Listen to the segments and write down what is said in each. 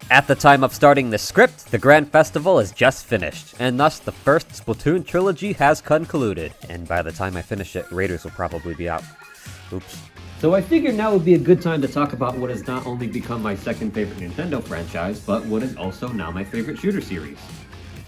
At the time of starting this script, the Grand Festival is just finished, and thus the first Splatoon trilogy has concluded. And by the time I finish it, Raiders will probably be out. Oops. So I figured now would be a good time to talk about what has not only become my second favorite Nintendo franchise, but what is also now my favorite shooter series.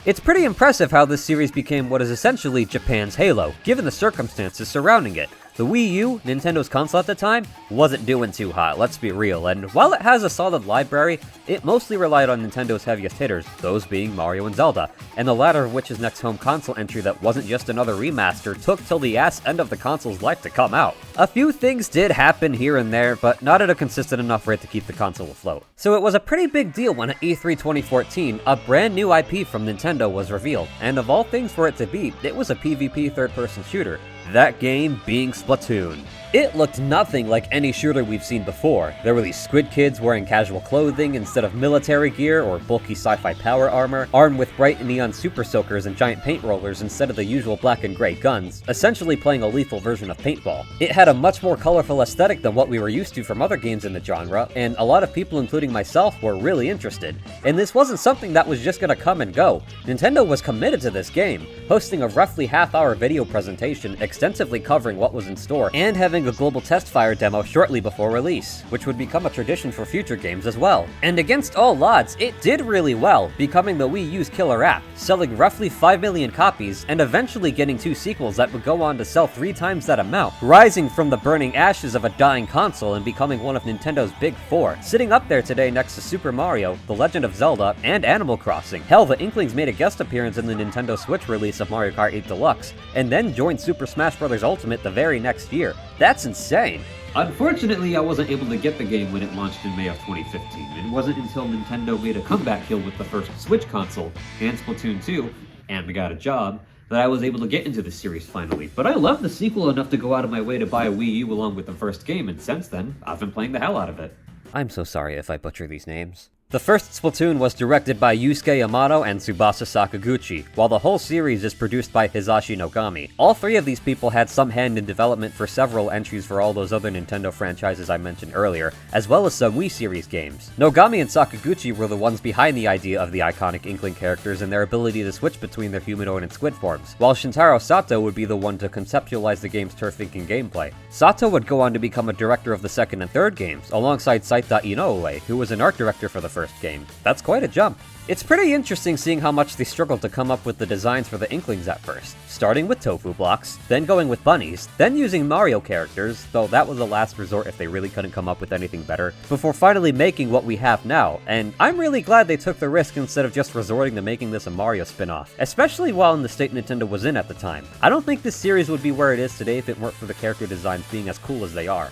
It's pretty impressive how this series became what is essentially Japan's Halo, given the circumstances surrounding it. The Wii U, Nintendo's console at the time, wasn't doing too hot, let's be real, and while it has a solid library, it mostly relied on Nintendo's heaviest hitters, those being Mario and Zelda, and the latter of which's next home console entry that wasn't just another remaster took till the ass end of the console's life to come out. A few things did happen here and there, but not at a consistent enough rate to keep the console afloat. So it was a pretty big deal when at E3 2014, a brand new IP from Nintendo was revealed, and of all things for it to be, it was a PvP third-person shooter. That game being Splatoon. It looked nothing like any shooter we've seen before. There were these squid kids wearing casual clothing instead of military gear or bulky sci-fi power armor, armed with bright neon super soakers and giant paint rollers instead of the usual black and gray guns, essentially playing a lethal version of paintball. It had a much more colorful aesthetic than what we were used to from other games in the genre, and a lot of people, including myself, were really interested. And this wasn't something that was just gonna come and go. Nintendo was committed to this game, hosting a roughly half-hour video presentation extensively covering what was in store, and having a global test fire demo shortly before release, which would become a tradition for future games as well. And against all odds, it did really well, becoming the Wii U's killer app, selling roughly 5 million copies, and eventually getting 2 sequels that would go on to sell 3 times that amount, rising from the burning ashes of a dying console and becoming one of Nintendo's big 4, sitting up there today next to Super Mario, The Legend of Zelda, and Animal Crossing. Hell, the Inklings made a guest appearance in the Nintendo Switch release of Mario Kart 8 Deluxe, and then joined Super Smash Bros. Ultimate the very next year. That's insane. Unfortunately, I wasn't able to get the game when it launched in May of 2015. It wasn't until Nintendo made a comeback kill with the first Switch console, and Splatoon 2, and We Got a Job, that I was able to get into the series finally. But I love the sequel enough to go out of my way to buy a Wii U along with the first game, and since then, I've been playing the hell out of it. I'm so sorry if I butcher these names. The first Splatoon was directed by Yusuke Yamato and Tsubasa Sakaguchi, while the whole series is produced by Hisashi Nogami. All 3 of these people had some hand in development for several entries for all those other Nintendo franchises I mentioned earlier, as well as some Wii series games. Nogami and Sakaguchi were the ones behind the idea of the iconic Inkling characters and their ability to switch between their humanoid and squid forms, while Shintaro Sato would be the one to conceptualize the game's turf-thinking gameplay. Sato would go on to become a director of the second and third games, alongside Saita Inoue, who was an art director for the first game. That's quite a jump. It's pretty interesting seeing how much they struggled to come up with the designs for the Inklings at first, starting with tofu blocks, then going with bunnies, then using Mario characters, though that was a last resort if they really couldn't come up with anything better, before finally making what we have now, and I'm really glad they took the risk instead of just resorting to making this a Mario spin-off, especially while in the state Nintendo was in at the time. I don't think this series would be where it is today if it weren't for the character designs being as cool as they are.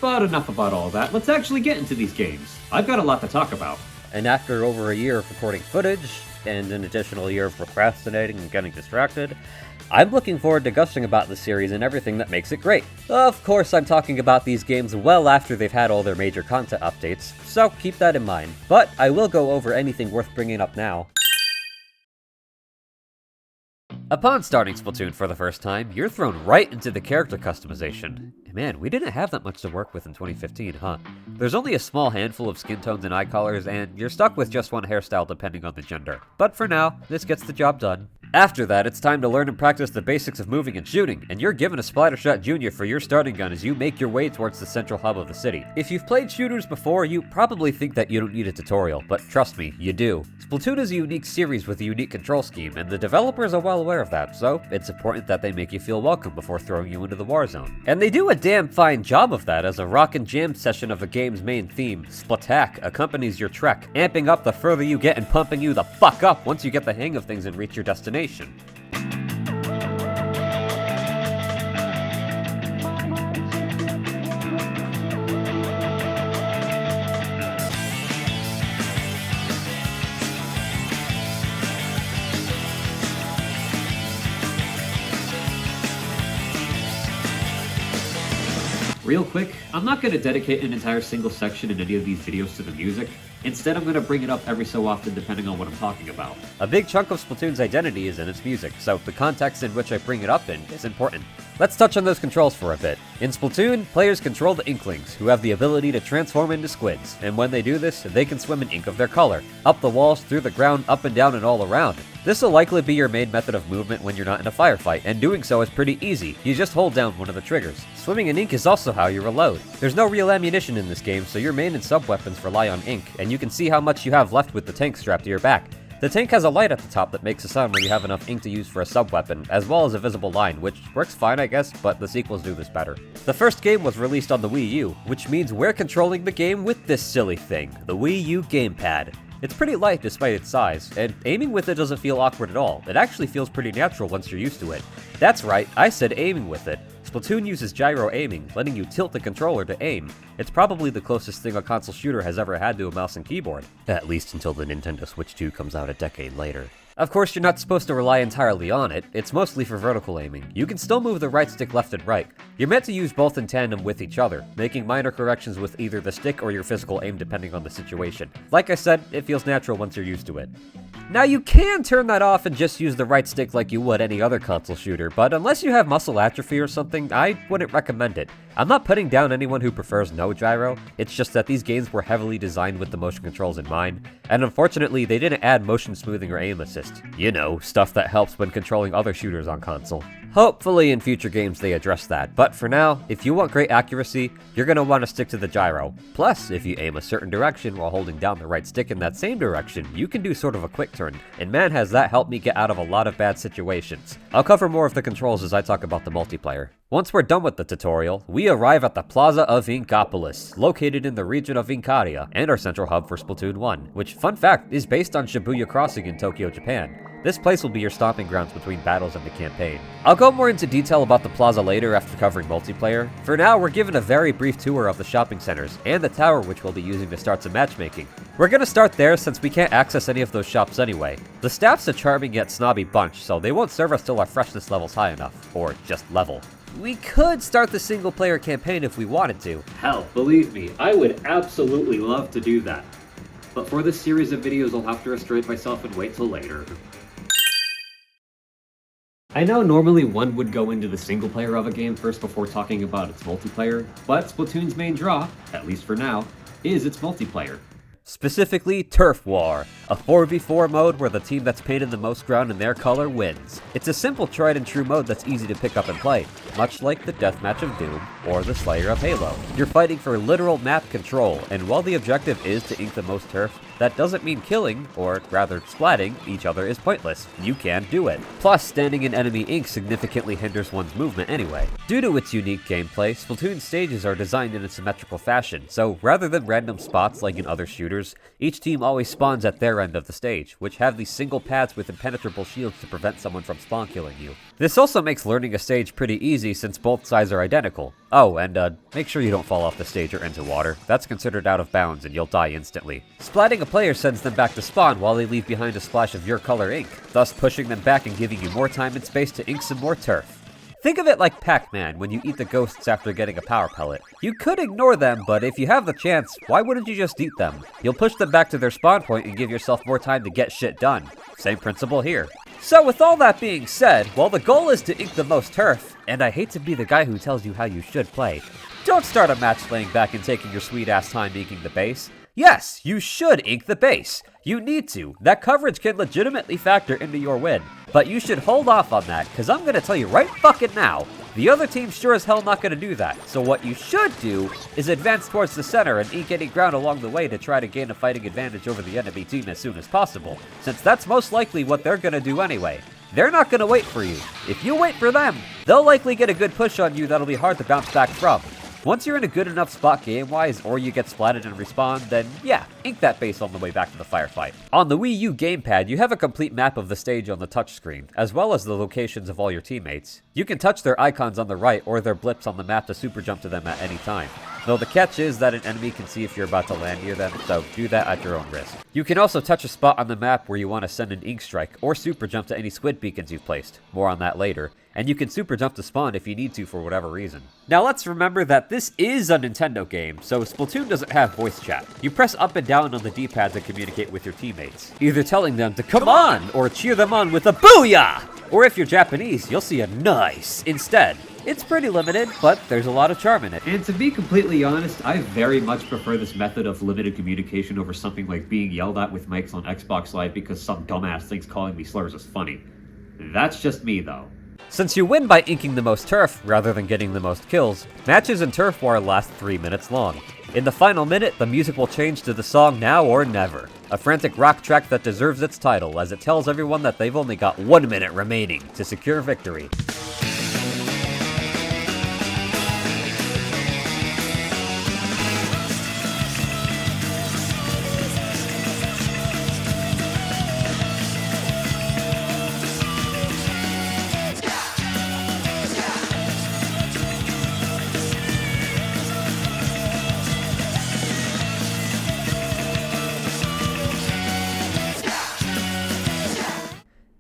But enough about all that, let's actually get into these games. I've got a lot to talk about. And after over a year of recording footage, and an additional year of procrastinating and getting distracted, I'm looking forward to gushing about the series and everything that makes it great. Of course, I'm talking about these games well after they've had all their major content updates, so keep that in mind. But I will go over anything worth bringing up now. Upon starting Splatoon for the first time, you're thrown right into the character customization. Man, we didn't have that much to work with in 2015, huh? There's only a small handful of skin tones and eye colors, and you're stuck with just one hairstyle depending on the gender. But for now, this gets the job done. After that, it's time to learn and practice the basics of moving and shooting, and you're given a Splattershot Jr. for your starting gun as you make your way towards the central hub of the city. If you've played shooters before, you probably think that you don't need a tutorial, but trust me, you do. Splatoon is a unique series with a unique control scheme, and the developers are well aware of that, so it's important that they make you feel welcome before throwing you into the war zone. And they do a damn fine job of that, as a rock and jam session of the game's main theme, Splatak, accompanies your trek, amping up the further you get and pumping you the fuck up once you get the hang of things and reach your destination. Real quick, I'm not going to dedicate an entire single section in any of these videos to the music. Instead, I'm going to bring it up every so often depending on what I'm talking about. A big chunk of Splatoon's identity is in its music, so the context in which I bring it up in is important. Let's touch on those controls for a bit. In Splatoon, players control the Inklings, who have the ability to transform into squids, and when they do this, they can swim in ink of their color, up the walls, through the ground, up and down, and all around. This will likely be your main method of movement when you're not in a firefight, and doing so is pretty easy. You just hold down one of the triggers. Swimming in ink is also how you reload. There's no real ammunition in this game, so your main and sub-weapons rely on ink, and you can see how much you have left with the tank strapped to your back. The tank has a light at the top that makes a sound when you have enough ink to use for a sub-weapon, as well as a visible line, which works fine I guess, but the sequels do this better. The first game was released on the Wii U, which means we're controlling the game with this silly thing, the Wii U gamepad. It's pretty light despite its size, and aiming with it doesn't feel awkward at all. It actually feels pretty natural once you're used to it. That's right, I said aiming with it. Splatoon uses gyro aiming, letting you tilt the controller to aim. It's probably the closest thing a console shooter has ever had to a mouse and keyboard. At least until the Nintendo Switch 2 comes out a decade later. Of course, you're not supposed to rely entirely on it. It's mostly for vertical aiming. You can still move the right stick left and right. You're meant to use both in tandem with each other, making minor corrections with either the stick or your physical aim depending on the situation. Like I said, it feels natural once you're used to it. Now you can turn that off and just use the right stick like you would any other console shooter, but unless you have muscle atrophy or something, I wouldn't recommend it. I'm not putting down anyone who prefers no gyro, it's just that these games were heavily designed with the motion controls in mind, and unfortunately they didn't add motion smoothing or aim assist. You know, stuff that helps when controlling other shooters on console. Hopefully in future games they address that, but for now, if you want great accuracy, you're going to want to stick to the gyro. Plus, if you aim a certain direction while holding down the right stick in that same direction, you can do sort of a quick turn, and man has that helped me get out of a lot of bad situations. I'll cover more of the controls as I talk about the multiplayer. Once we're done with the tutorial, we arrive at the Plaza of Inkopolis, located in the region of Inkaria, and our central hub for Splatoon 1, which, fun fact, is based on Shibuya Crossing in Tokyo, Japan. This place will be your stomping grounds between battles and the campaign. I'll go more into detail about the plaza later after covering multiplayer. For now, we're given a very brief tour of the shopping centers, and the tower which we'll be using to start some matchmaking. We're gonna start there since we can't access any of those shops anyway. The staff's a charming yet snobby bunch, so they won't serve us till our freshness level's high enough, or just level. We could start the single player campaign if we wanted to. Hell, believe me, I would absolutely love to do that. But for this series of videos, I'll have to restrain myself and wait till later. I know normally one would go into the single player of a game first before talking about its multiplayer, but Splatoon's main draw, at least for now, is its multiplayer. Specifically, Turf War, a 4v4 mode where the team that's painted the most ground in their color wins. It's a simple tried and true mode that's easy to pick up and play, much like the Deathmatch of Doom or the Slayer of Halo. You're fighting for literal map control, and while the objective is to ink the most turf, that doesn't mean killing, or rather splatting, each other is pointless. You can't do it. Plus, standing in enemy ink significantly hinders one's movement anyway. Due to its unique gameplay, Splatoon's stages are designed in a symmetrical fashion, so rather than random spots like in other shooters, each team always spawns at their end of the stage, which have these single paths with impenetrable shields to prevent someone from spawn killing you. This also makes learning a stage pretty easy since both sides are identical. Oh, and make sure you don't fall off the stage or into water. That's considered out of bounds and you'll die instantly. Splatting a player sends them back to spawn while they leave behind a splash of your color ink, thus pushing them back and giving you more time and space to ink some more turf. Think of it like Pac-Man when you eat the ghosts after getting a power pellet. You could ignore them, but if you have the chance, why wouldn't you just eat them? You'll push them back to their spawn point and give yourself more time to get shit done. Same principle here. So with all that being said, while the goal is to ink the most turf, and I hate to be the guy who tells you how you should play, don't start a match laying back and taking your sweet ass time inking the base. Yes, you should ink the base. You need to. That coverage can legitimately factor into your win. But you should hold off on that, because I'm going to tell you right fucking now, the other team's sure as hell not going to do that. So what you should do is advance towards the center and ink any ground along the way to try to gain a fighting advantage over the enemy team as soon as possible, since that's most likely what they're going to do anyway. They're not going to wait for you. If you wait for them, they'll likely get a good push on you that'll be hard to bounce back from. Once you're in a good enough spot game-wise, or you get splatted and respawn, then yeah, ink that base on the way back to the firefight. On the Wii U gamepad, you have a complete map of the stage on the touchscreen, as well as the locations of all your teammates. You can touch their icons on the right or their blips on the map to super jump to them at any time. though the catch is that an enemy can see if you're about to land near them, so do that at your own risk. You can also touch a spot on the map where you want to send an ink strike, or super jump to any squid beacons you've placed. More on that later. And you can super jump to spawn if you need to for whatever reason. Now let's remember that this is a Nintendo game, so Splatoon doesn't have voice chat. You press up and down on the D-pad to communicate with your teammates, either telling them to come on, or cheer them on with a booyah! Or if you're Japanese, you'll see a nice instead. It's pretty limited, but there's a lot of charm in it. And to be completely honest, I very much prefer this method of limited communication over something like being yelled at with mics on Xbox Live because some dumbass thinks calling me slurs is funny. That's just me, though. Since you win by inking the most turf rather than getting the most kills, matches in Turf War last 3 minutes long. In the final minute, the music will change to the song Now or Never, a frantic rock track that deserves its title as it tells everyone that they've only got 1 minute remaining to secure victory.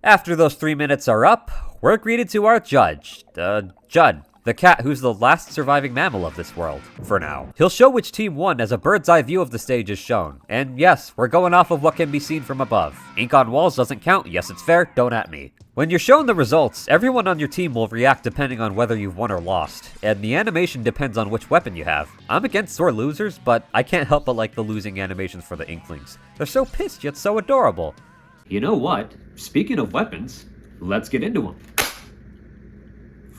After those 3 minutes are up, we're greeted to our judge, Judd, the cat who's the last surviving mammal of this world, for now. He'll show which team won as a bird's eye view of the stage is shown. And yes, we're going off of what can be seen from above. Ink on walls doesn't count, yes it's fair, don't at me. When you're shown the results, everyone on your team will react depending on whether you've won or lost, and the animation depends on which weapon you have. I'm against sore losers, but I can't help but like the losing animations for the Inklings. They're so pissed yet so adorable. You know what? Speaking of weapons, let's get into them.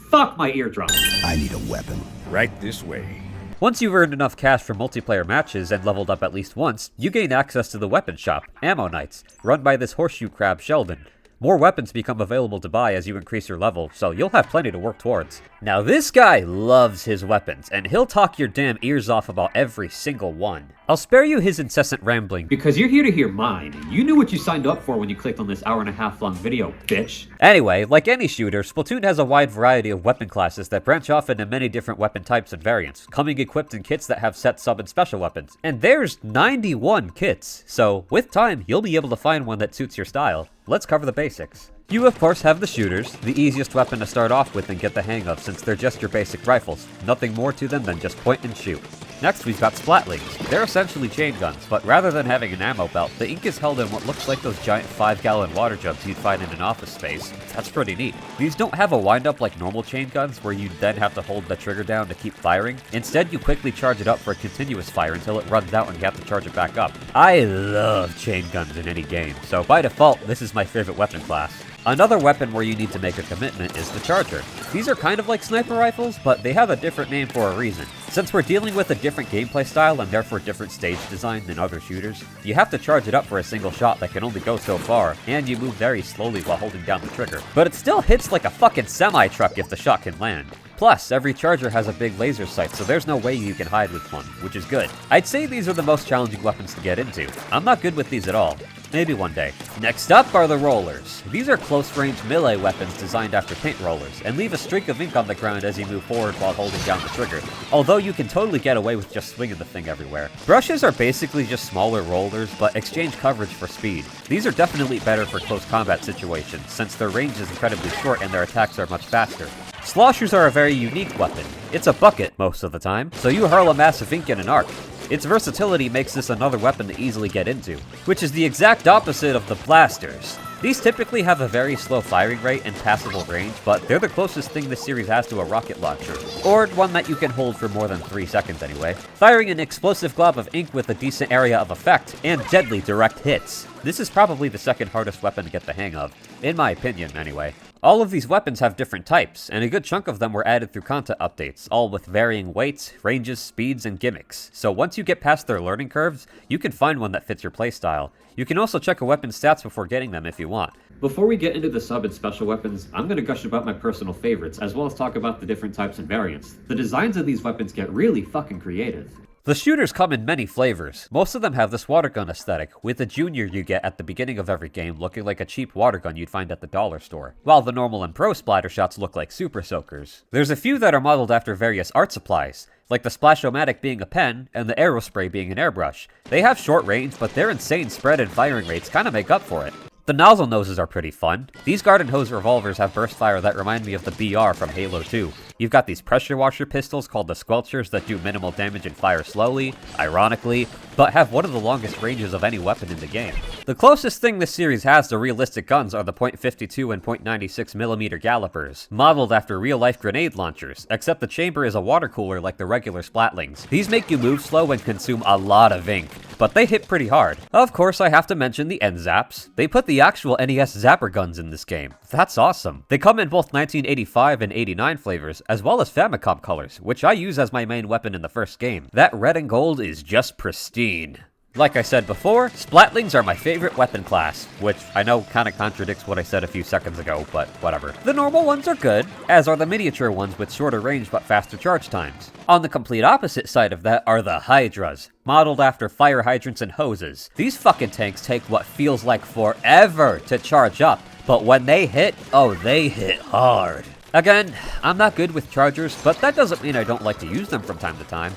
Fuck my eardrum. I need a weapon. Right this way. Once you've earned enough cash for multiplayer matches and leveled up at least once, you gain access to the weapon shop, Ammo Nights, run by this horseshoe crab Sheldon. More weapons become available to buy as you increase your level, so you'll have plenty to work towards. Now this guy loves his weapons, and he'll talk your damn ears off about every single one. I'll spare you his incessant rambling, Because you're here to hear mine. You knew what you signed up for when you clicked on this hour-and-a-half long video, bitch. Anyway, like any shooter, Splatoon has a wide variety of weapon classes that branch off into many different weapon types and variants, coming equipped in kits that have set sub and special weapons. And there's 91 kits, so with time, you'll be able to find one that suits your style. Let's cover the basics. You of course have the shooters, the easiest weapon to start off with and get the hang of since they're just your basic rifles, nothing more to them than just point and shoot. Next we've got Splatlings. They're essentially chain guns, but rather than having an ammo belt, the ink is held in what looks like those giant 5-gallon water jugs you'd find in an office space. That's pretty neat. These don't have a wind-up like normal chain guns where you then have to hold the trigger down to keep firing. Instead, you quickly charge it up for a continuous fire until it runs out and you have to charge it back up. I love chain guns in any game, so by default, this is my favorite weapon class. Another weapon where you need to make a commitment is the Charger. These are kind of like sniper rifles, but they have a different name for a reason. Since we're dealing with a different gameplay style and therefore different stage design than other shooters, you have to charge it up for a single shot that can only go so far, and you move very slowly while holding down the trigger. But it still hits like a fucking semi-truck if the shot can land. Plus, every charger has a big laser sight, so there's no way you can hide with one, which is good. I'd say these are the most challenging weapons to get into. I'm not good with these at all. Maybe one day. Next up are the rollers. These are close-range melee weapons designed after paint rollers, and leave a streak of ink on the ground as you move forward while holding down the trigger, although you can totally get away with just swinging the thing everywhere. Brushes are basically just smaller rollers, but exchange coverage for speed. These are definitely better for close combat situations, since their range is incredibly short and their attacks are much faster. Sloshers are a very unique weapon. It's a bucket most of the time, so you hurl a mass of ink in an arc. Its versatility makes this another weapon to easily get into, which is the exact opposite of the blasters. These typically have a very slow firing rate and passable range, but they're the closest thing this series has to a rocket launcher, or one that you can hold for more than 3 seconds anyway, firing an explosive glob of ink with a decent area of effect, and deadly direct hits. This is probably the second hardest weapon to get the hang of, in my opinion anyway. All of these weapons have different types, and a good chunk of them were added through content updates, all with varying weights, ranges, speeds, and gimmicks. So once you get past their learning curves, you can find one that fits your playstyle. You can also check a weapon's stats before getting them if you want. Before we get into the sub and special weapons, I'm going to gush about my personal favorites, as well as talk about the different types and variants. The designs of these weapons get really fucking creative. The shooters come in many flavors. Most of them have this water gun aesthetic, with the junior you get at the beginning of every game looking like a cheap water gun you'd find at the dollar store, while the normal and pro splatter shots look like super soakers. There's a few that are modeled after various art supplies. like the Splashomatic being a pen and the Aerospray being an airbrush. They have short range, but their insane spread and firing rates kind of make up for it. The nozzle noses are pretty fun. These garden hose revolvers have burst fire that remind me of the BR from Halo 2. You've got these pressure washer pistols called the Squelchers that do minimal damage and fire slowly, ironically, but have one of the longest ranges of any weapon in the game. The closest thing this series has to realistic guns are the .52 and .96mm gallopers, modeled after real-life grenade launchers, except the chamber is a water cooler like the regular Splatlings. These make you move slow and consume a lot of ink, but they hit pretty hard. Of course, I have to mention the N-Zaps. They put the actual NES Zapper guns in this game. That's awesome. They come in both 1985 and 89 flavors, as well as Famicom colors, which I use as my main weapon in the first game. That red and gold is just pristine. Like I said before, Splatlings are my favorite weapon class, which I know kind of contradicts what I said a few seconds ago, but whatever. The normal ones are good, as are the miniature ones with shorter range but faster charge times. On the complete opposite side of that are the Hydras, modeled after fire hydrants and hoses. These fucking tanks take what feels like forever to charge up, but when they hit, oh, they hit hard. Again, I'm not good with chargers, but that doesn't mean I don't like to use them from time to time.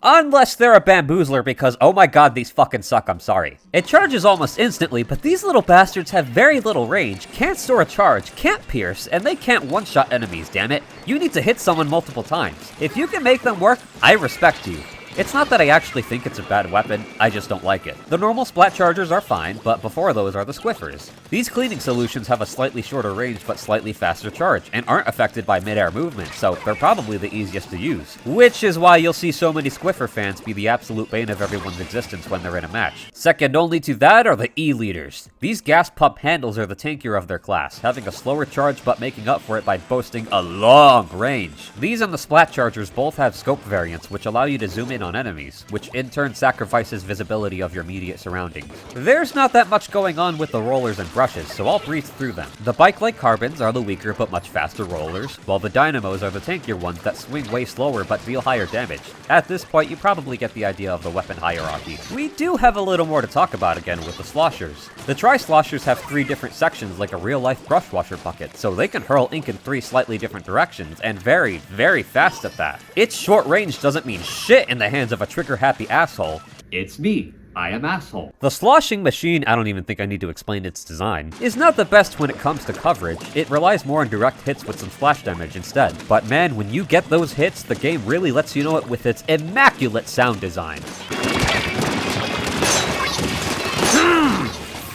Unless they're a bamboozler, because oh my god, these fucking suck, I'm sorry. It charges almost instantly, but these little bastards have very little range, can't store a charge, can't pierce, and they can't one-shot enemies, damn it. You need to hit someone multiple times. If you can make them work, I respect you. It's not that I actually think it's a bad weapon, I just don't like it. The normal splat chargers are fine, but before those are the squiffers. These cleaning solutions have a slightly shorter range but slightly faster charge, and aren't affected by mid-air movement, so they're probably the easiest to use. Which is why you'll see so many squiffer fans be the absolute bane of everyone's existence when they're in a match. Second only to that are the E-Leaders. These gas pump handles are the tankier of their class, having a slower charge but making up for it by boasting a long range. These and the splat chargers both have scope variants, which allow you to zoom in on enemies, which in turn sacrifices visibility of your immediate surroundings. There's not that much going on with the rollers and brushes, so I'll breeze through them. The bike-like carbons are the weaker but much faster rollers, while the dynamos are the tankier ones that swing way slower but deal higher damage. At this point, you probably get the idea of the weapon hierarchy. We do have a little more to talk about again with the sloshers. The tri-sloshers have 3 different sections like a real-life brush washer bucket, so they can hurl ink in 3 slightly different directions, and very, very fast at that. Its short range doesn't mean shit in the hands of a trigger-happy asshole. It's me. I am asshole. The sloshing machine, I don't even think I need to explain its design, is not the best when it comes to coverage. It relies more on direct hits with some splash damage instead. But man, when you get those hits, the game really lets you know it with its immaculate sound design.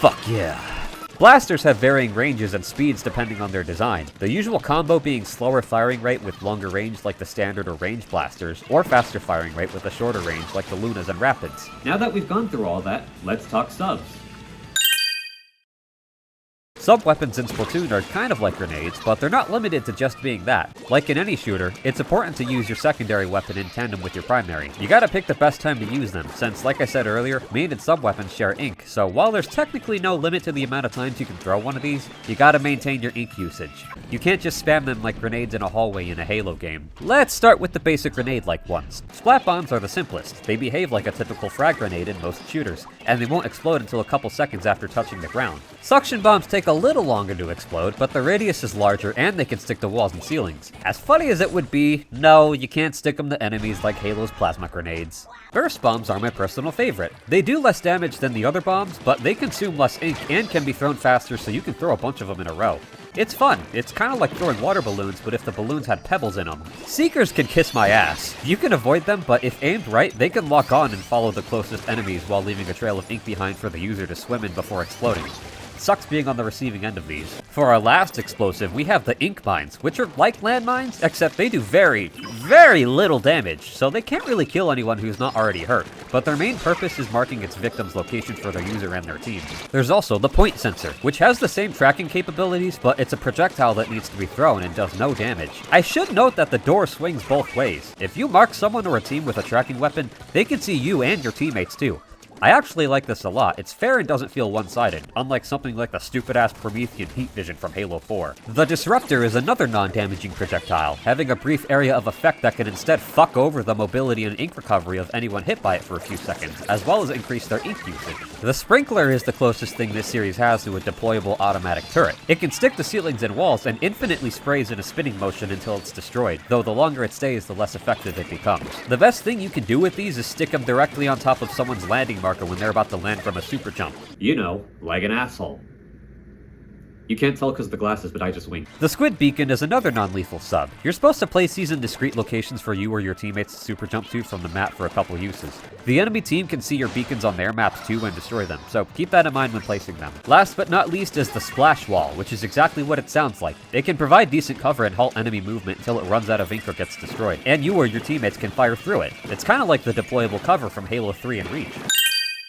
Fuck yeah. Blasters have varying ranges and speeds depending on their design, the usual combo being slower firing rate with longer range like the standard or range blasters, or faster firing rate with a shorter range like the Lunas and Rapids. Now that we've gone through all that, let's talk subs. Sub-weapons in Splatoon are kind of like grenades, but they're not limited to just being that. Like in any shooter, it's important to use your secondary weapon in tandem with your primary. You gotta pick the best time to use them, since like I said earlier, main and sub-weapons share ink, so while there's technically no limit to the amount of times you can throw one of these, you gotta maintain your ink usage. You can't just spam them like grenades in a hallway in a Halo game. Let's start with the basic grenade-like ones. Splat bombs are the simplest. They behave like a typical frag grenade in most shooters, and they won't explode until a couple seconds after touching the ground. Suction bombs take a little longer to explode, but the radius is larger and they can stick to walls and ceilings. As funny as it would be, no, you can't stick them to enemies like Halo's plasma grenades. Burst bombs are my personal favorite. They do less damage than the other bombs, but they consume less ink and can be thrown faster, so you can throw a bunch of them in a row. It's fun. It's kind of like throwing water balloons, but if the balloons had pebbles in them. Seekers can kiss my ass. You can avoid them, but if aimed right, they can lock on and follow the closest enemies while leaving a trail of ink behind for the user to swim in before exploding. Sucks being on the receiving end of these. For our last explosive, we have the ink mines, which are like landmines, except they do very, very little damage, so they can't really kill anyone who's not already hurt, but their main purpose is marking its victim's location for their user and their team. There's also the point sensor, which has the same tracking capabilities, but it's a projectile that needs to be thrown and does no damage. I should note that the door swings both ways. If you mark someone or a team with a tracking weapon, they can see you and your teammates too. I actually like this a lot. It's fair and doesn't feel one-sided, unlike something like the stupid-ass Promethean heat vision from Halo 4. The Disruptor is another non-damaging projectile, having a brief area of effect that can instead fuck over the mobility and ink recovery of anyone hit by it for a few seconds, as well as increase their ink usage. The Sprinkler is the closest thing this series has to a deployable automatic turret. It can stick to ceilings and walls and infinitely sprays in a spinning motion until it's destroyed, though the longer it stays, the less effective it becomes. The best thing you can do with these is stick them directly on top of someone's landing marker when they're about to land from a super jump. You know, like an asshole. You can't tell because of the glasses, but I just winked. The Squid Beacon is another non-lethal sub. You're supposed to place these in discrete locations for you or your teammates to super jump to from the map for a couple uses. The enemy team can see your beacons on their maps too and destroy them, so keep that in mind when placing them. Last but not least is the Splash Wall, which is exactly what it sounds like. It can provide decent cover and halt enemy movement until it runs out of ink or gets destroyed, and you or your teammates can fire through it. It's kinda like the deployable cover from Halo 3 and Reach.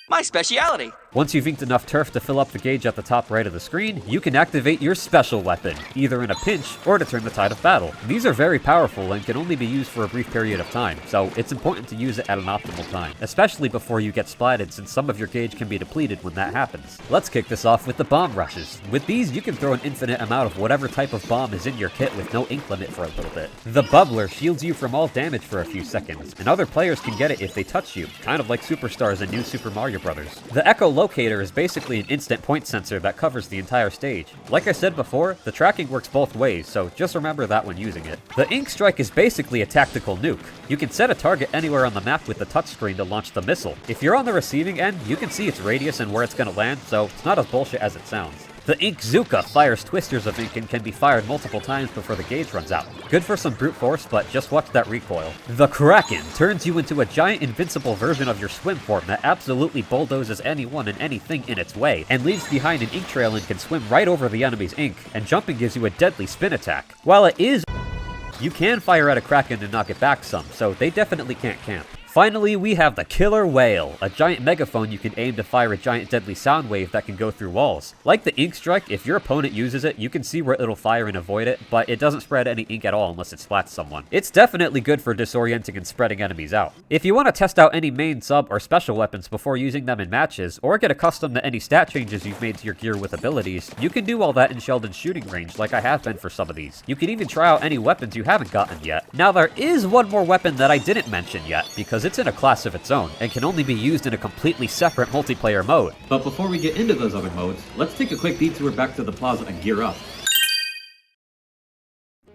My speciality! Once you've inked enough turf to fill up the gauge at the top right of the screen, you can activate your special weapon, either in a pinch or to turn the tide of battle. These are very powerful and can only be used for a brief period of time, so it's important to use it at an optimal time, especially before you get splatted since some of your gauge can be depleted when that happens. Let's kick this off with the bomb rushes. With these, you can throw an infinite amount of whatever type of bomb is in your kit with no ink limit for a little bit. The Bubbler shields you from all damage for a few seconds, and other players can get it if they touch you, kind of like Superstars in New Super Mario Bros. The Echo Locator is basically an instant point sensor that covers the entire stage. Like I said before, the tracking works both ways, so just remember that when using it. The Ink Strike is basically a tactical nuke. You can set a target anywhere on the map with the touchscreen to launch the missile. If you're on the receiving end, you can see its radius and where it's gonna land, so it's not as bullshit as it sounds. The Ink Zuka fires twisters of ink and can be fired multiple times before the gauge runs out. Good for some brute force, but just watch that recoil. The Kraken turns you into a giant invincible version of your swim form that absolutely bulldozes anyone and anything in its way, and leaves behind an ink trail and can swim right over the enemy's ink, and jumping gives you a deadly spin attack. While it is, you can fire at a Kraken and knock it back some, so they definitely can't camp. Finally, we have the Killer Whale, a giant megaphone you can aim to fire a giant deadly sound wave that can go through walls. Like the Ink Strike, if your opponent uses it, you can see where it'll fire and avoid it, but it doesn't spread any ink at all unless it splats someone. It's definitely good for disorienting and spreading enemies out. If you want to test out any main, sub, or special weapons before using them in matches, or get accustomed to any stat changes you've made to your gear with abilities, you can do all that in Sheldon's shooting range like I have been for some of these. You can even try out any weapons you haven't gotten yet. Now there is one more weapon that I didn't mention yet, because it's in a class of its own, and can only be used in a completely separate multiplayer mode. But before we get into those other modes, let's take a quick detour back to the Plaza and gear up.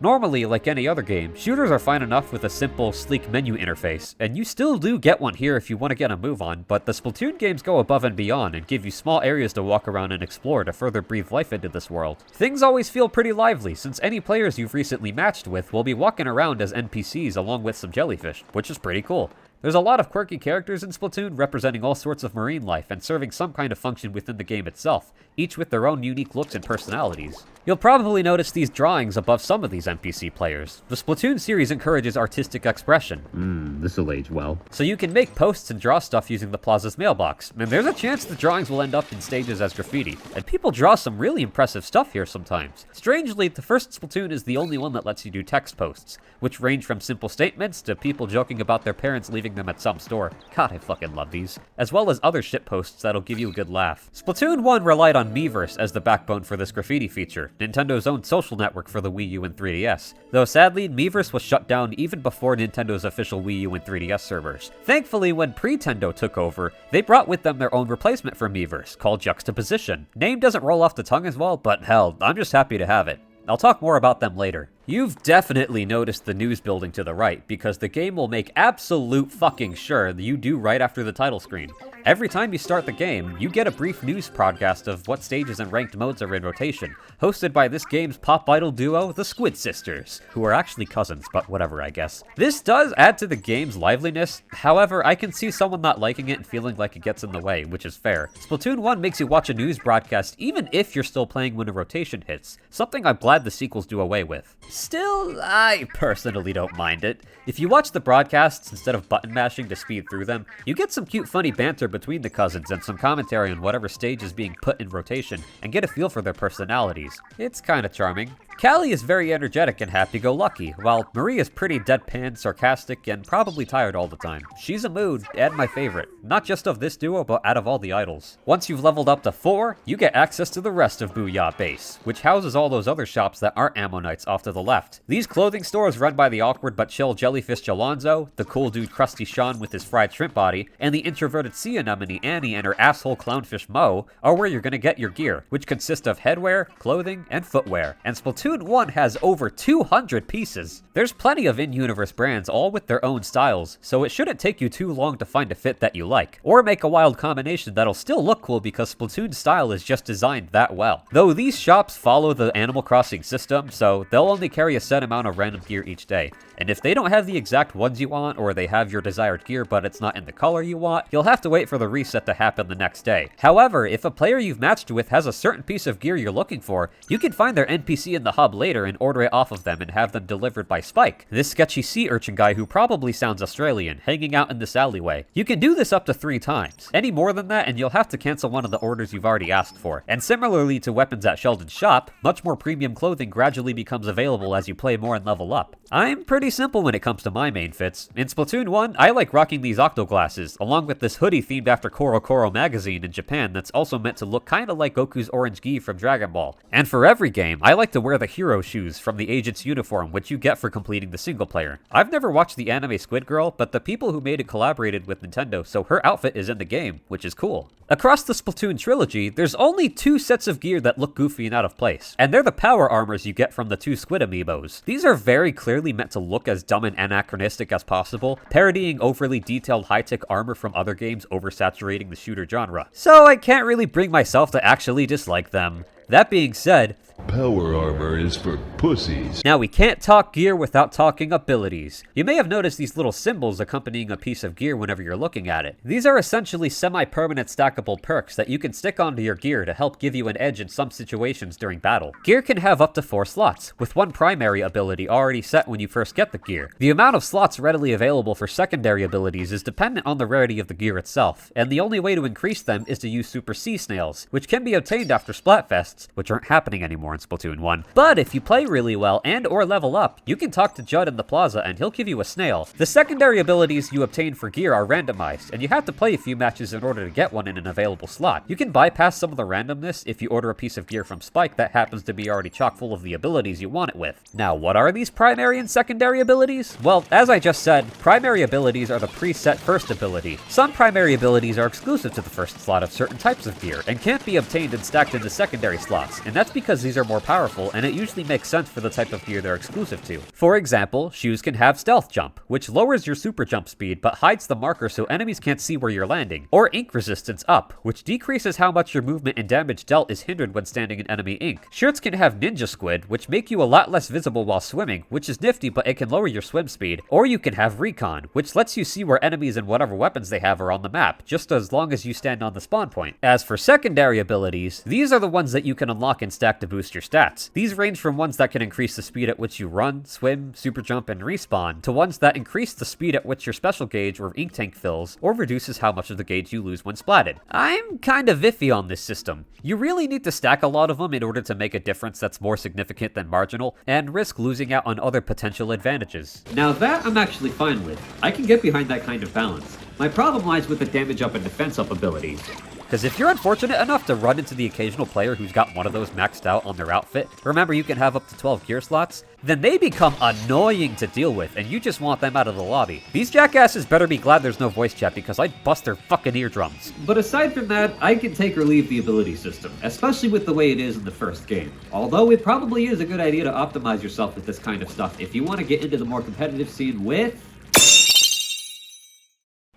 Normally, like any other game, shooters are fine enough with a simple, sleek menu interface, and you still do get one here if you want to get a move on, but the Splatoon games go above and beyond and give you small areas to walk around and explore to further breathe life into this world. Things always feel pretty lively, since any players you've recently matched with will be walking around as NPCs along with some jellyfish, which is pretty cool. There's a lot of quirky characters in Splatoon representing all sorts of marine life and serving some kind of function within the game itself, each with their own unique looks and personalities. You'll probably notice these drawings above some of these NPC players. The Splatoon series encourages artistic expression. This'll age well. So you can make posts and draw stuff using the Plaza's mailbox, and there's a chance the drawings will end up in stages as graffiti, and people draw some really impressive stuff here sometimes. Strangely, the first Splatoon is the only one that lets you do text posts, which range from simple statements to people joking about their parents leaving them at some store. God, I fucking love these. As well as other shit posts that'll give you a good laugh. Splatoon 1 relied on Miiverse as the backbone for this graffiti feature, Nintendo's own social network for the Wii U and 3DS. Though sadly, Miiverse was shut down even before Nintendo's official Wii U and 3DS servers. Thankfully, when Pretendo took over, they brought with them their own replacement for Miiverse, called Juxtaposition. Name doesn't roll off the tongue as well, but hell, I'm just happy to have it. I'll talk more about them later. You've definitely noticed the news building to the right, because the game will make absolute fucking sure that you do right after the title screen. Every time you start the game, you get a brief news broadcast of what stages and ranked modes are in rotation, hosted by this game's pop idol duo, the Squid Sisters, who are actually cousins, but whatever, I guess. This does add to the game's liveliness, however, I can see someone not liking it and feeling like it gets in the way, which is fair. Splatoon 1 makes you watch a news broadcast even if you're still playing when a rotation hits, something I'm glad the sequels do away with. Still, I personally don't mind it. If you watch the broadcasts instead of button mashing to speed through them, you get some cute funny banter between the cousins and some commentary on whatever stage is being put in rotation, and get a feel for their personalities. It's kinda charming. Callie is very energetic and happy-go-lucky, while Marie is pretty deadpan, sarcastic, and probably tired all the time. She's a mood, and my favorite. Not just of this duo, but out of all the idols. Once you've leveled up to 4, you get access to the rest of Booyah Base, which houses all those other shops that aren't Ammonites off to the left. These clothing stores run by the awkward but chill Jellyfish Jalonzo, the cool dude Krusty Sean with his fried shrimp body, and the introverted sea anemone Annie and her asshole clownfish Mo are where you're gonna get your gear, which consists of headwear, clothing, and footwear. And Splatoon 1 has over 200 pieces. There's plenty of in-universe brands, all with their own styles, so it shouldn't take you too long to find a fit that you like, or make a wild combination that'll still look cool because Splatoon's style is just designed that well. Though these shops follow the Animal Crossing system, so they'll only carry a set amount of random gear each day. And if they don't have the exact ones you want, or they have your desired gear but it's not in the color you want, you'll have to wait for the reset to happen the next day. However, if a player you've matched with has a certain piece of gear you're looking for, you can find their NPC in the hub later and order it off of them and have them delivered by Spike, this sketchy sea urchin guy who probably sounds Australian, hanging out in this alleyway. You can do this up to 3 times. Any more than that and you'll have to cancel one of the orders you've already asked for. And similarly to weapons at Sheldon's shop, much more premium clothing gradually becomes available as you play more and level up. I'm pretty simple when it comes to my main fits. In Splatoon 1, I like rocking these Octo glasses, along with this hoodie themed after Koro Koro magazine in Japan that's also meant to look kinda like Goku's orange gi from Dragon Ball. And for every game, I like to wear the hero shoes from the agent's uniform, which you get for completing the single player. I've never watched the anime Squid Girl, but the people who made it collaborated with Nintendo, so her outfit is in the game, which is cool. Across the Splatoon trilogy, there's only 2 sets of gear that look goofy and out of place, and they're the power armors you get from the 2 Squid amiibos. These are very clearly meant to look as dumb and anachronistic as possible, parodying overly detailed high-tech armor from other games oversaturating the shooter genre. So I can't really bring myself to actually dislike them. That being said, power armor is for pussies. Now we can't talk gear without talking abilities. You may have noticed these little symbols accompanying a piece of gear whenever you're looking at it. These are essentially semi-permanent stackable perks that you can stick onto your gear to help give you an edge in some situations during battle. Gear can have up to 4 slots, with 1 primary ability already set when you first get the gear. The amount of slots readily available for secondary abilities is dependent on the rarity of the gear itself, and the only way to increase them is to use Super Sea Snails, which can be obtained after Splatfests, which aren't happening anymore in Splatoon 1. But if you play really well and or level up, you can talk to Judd in the Plaza and he'll give you a snail. The secondary abilities you obtain for gear are randomized, and you have to play a few matches in order to get one in an available slot. You can bypass some of the randomness if you order a piece of gear from Spike that happens to be already chock full of the abilities you want it with. Now, what are these primary and secondary abilities? Well, as I just said, primary abilities are the preset first ability. Some primary abilities are exclusive to the first slot of certain types of gear, and can't be obtained and stacked into secondary slots, and that's because these are more powerful, and it usually makes sense for the type of gear they're exclusive to. For example, shoes can have stealth jump, which lowers your super jump speed but hides the marker so enemies can't see where you're landing. Or ink resistance up, which decreases how much your movement and damage dealt is hindered when standing in enemy ink. Shirts can have ninja squid, which make you a lot less visible while swimming, which is nifty but it can lower your swim speed. Or you can have recon, which lets you see where enemies and whatever weapons they have are on the map, just as long as you stand on the spawn point. As for secondary abilities, these are the ones that you can unlock and stack to boost your stats. These range from ones that can increase the speed at which you run, swim, super jump, and respawn, to ones that increase the speed at which your special gauge or ink tank fills, or reduces how much of the gauge you lose when splatted. I'm kind of iffy on this system. You really need to stack a lot of them in order to make a difference that's more significant than marginal, and risk losing out on other potential advantages. Now that I'm actually fine with. I can get behind that kind of balance. My problem lies with the damage up and defense up abilities. Because if you're unfortunate enough to run into the occasional player who's got one of those maxed out on their outfit, remember you can have up to 12 gear slots, then they become annoying to deal with and you just want them out of the lobby. These jackasses better be glad there's no voice chat because I'd bust their fucking eardrums. But aside from that, I can take or leave the ability system, especially with the way it is in the first game. Although it probably is a good idea to optimize yourself with this kind of stuff if you want to get into the more competitive scene with...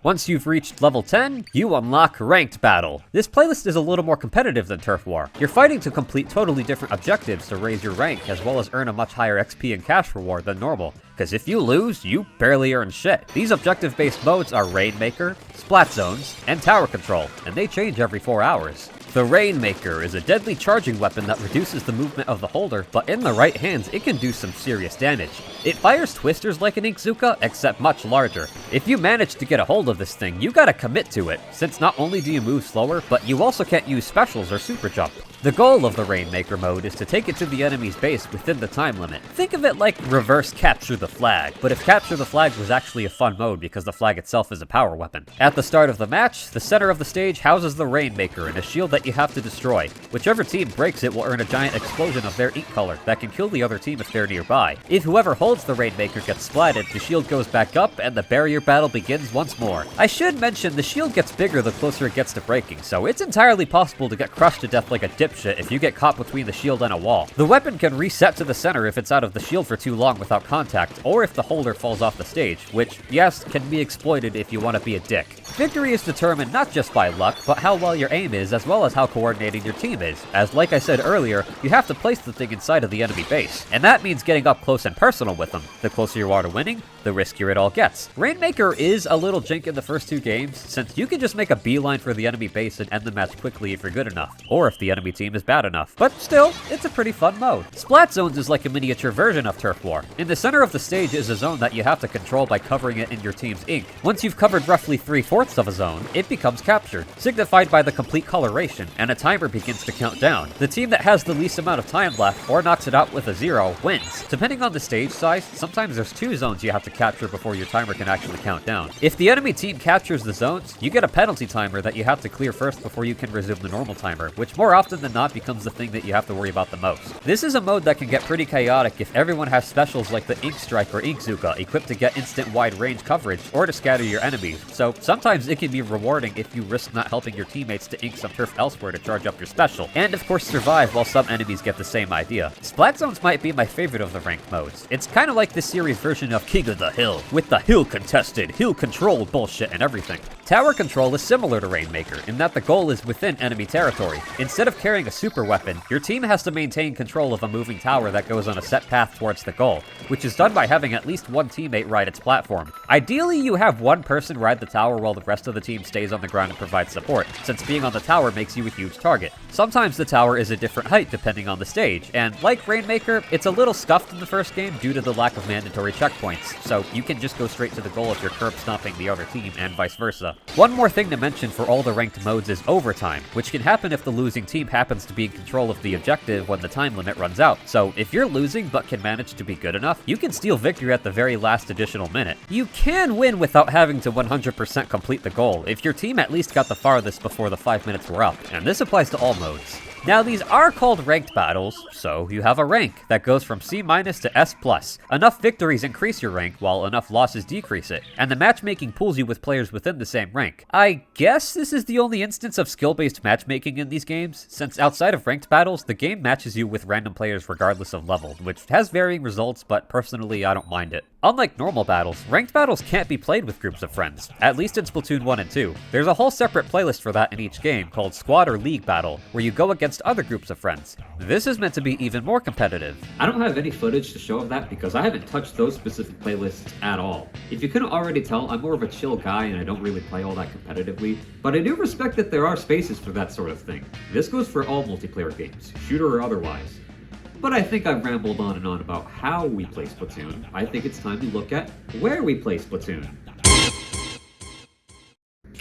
Once you've reached level 10, you unlock Ranked Battle. This playlist is a little more competitive than Turf War. You're fighting to complete totally different objectives to raise your rank, as well as earn a much higher XP and cash reward than normal. Because if you lose, you barely earn shit. These objective-based modes are Rainmaker, Splat Zones, and Tower Control, and they change every 4 hours. The Rainmaker is a deadly charging weapon that reduces the movement of the holder, but in the right hands, it can do some serious damage. It fires twisters like an Inkzooka, except much larger. If you manage to get a hold of this thing, you gotta commit to it, since not only do you move slower, but you also can't use specials or super jump. The goal of the Rainmaker mode is to take it to the enemy's base within the time limit. Think of it like reverse capture the flag, but if capture the flag was actually a fun mode because the flag itself is a power weapon. At the start of the match, the center of the stage houses the Rainmaker and a shield that you have to destroy. Whichever team breaks it will earn a giant explosion of their ink color that can kill the other team if they're nearby. If whoever holds the Rainmaker gets splatted, the shield goes back up and the barrier battle begins once more. I should mention the shield gets bigger the closer it gets to breaking, so it's entirely possible to get crushed to death like a dipshit if you get caught between the shield and a wall. The weapon can reset to the center if it's out of the shield for too long without contact, or if the holder falls off the stage, which, yes, can be exploited if you want to be a dick. Victory is determined not just by luck, but how well your aim is, as well as how coordinated your team is, as like I said earlier, you have to place the thing inside of the enemy base, and that means getting up close and personal with them. The closer you are to winning, the riskier it all gets. Rainmaker is a little jank in the first two games, since you can just make a beeline for the enemy base and end the match quickly if you're good enough, or if the enemy team is bad enough. But still, it's a pretty fun mode. Splat Zones is like a miniature version of Turf War. In the center of the stage is a zone that you have to control by covering it in your team's ink. Once you've covered roughly 3/4 of a zone, it becomes captured, signified by the complete coloration, and a timer begins to count down. The team that has the least amount of time left, or knocks it out with a 0, wins. Depending on the stage size, sometimes there's 2 zones you have to capture before your timer can actually count down. If the enemy team captures the zones, you get a penalty timer that you have to clear first before you can resume the normal timer, which more often than not becomes the thing that you have to worry about the most. This is a mode that can get pretty chaotic if everyone has specials like the Ink Strike or Ink Zuka equipped to get instant wide range coverage or to scatter your enemies, so sometimes it can be rewarding if you risk not helping your teammates to ink some turf elsewhere to charge up your special, and of course survive while some enemies get the same idea. Splat Zones might be my favorite of the ranked modes. It's kind of like this series version of King of the Hill, with the hill contested, hill controlled bullshit and everything. Tower control is similar to Rainmaker in that the goal is within enemy territory. Instead of carrying a super weapon, your team has to maintain control of a moving tower that goes on a set path towards the goal, which is done by having at least one teammate ride its platform. Ideally, you have one person ride the tower while the rest of the team stays on the ground and provides support, since being on the tower makes you a huge target. Sometimes the tower is a different height depending on the stage, and like Rainmaker, it's a little scuffed in the first game due to the lack of mandatory checkpoints, so you can just go straight to the goal if you're curb stomping the other team and vice versa. One more thing to mention for all the ranked modes is overtime, which can happen if the losing team happens to be in control of the objective when the time limit runs out. So if you're losing but can manage to be good enough, you can steal victory at the very last additional minute. You can win without having to 100% complete the goal if your team at least got the farthest before the 5 minutes were up, and this applies to all modes. Now, these are called ranked battles, so you have a rank that goes from C- to S+. Enough victories increase your rank, while enough losses decrease it, and the matchmaking pools you with players within the same rank. I guess this is the only instance of skill-based matchmaking in these games, since outside of ranked battles, the game matches you with random players regardless of level, which has varying results, but personally I don't mind it. Unlike normal battles, ranked battles can't be played with groups of friends, at least in Splatoon 1 and 2. There's a whole separate playlist for that in each game called Squad or League Battle, where you go against other groups of friends. This is meant to be even more competitive. I don't have any footage to show of that because I haven't touched those specific playlists at all. If you couldn't already tell, I'm more of a chill guy and I don't really play all that competitively, but I do respect that there are spaces for that sort of thing. This goes for all multiplayer games, shooter or otherwise. But I think I've rambled on and on about how we play Splatoon. I think it's time to look at where we play Splatoon.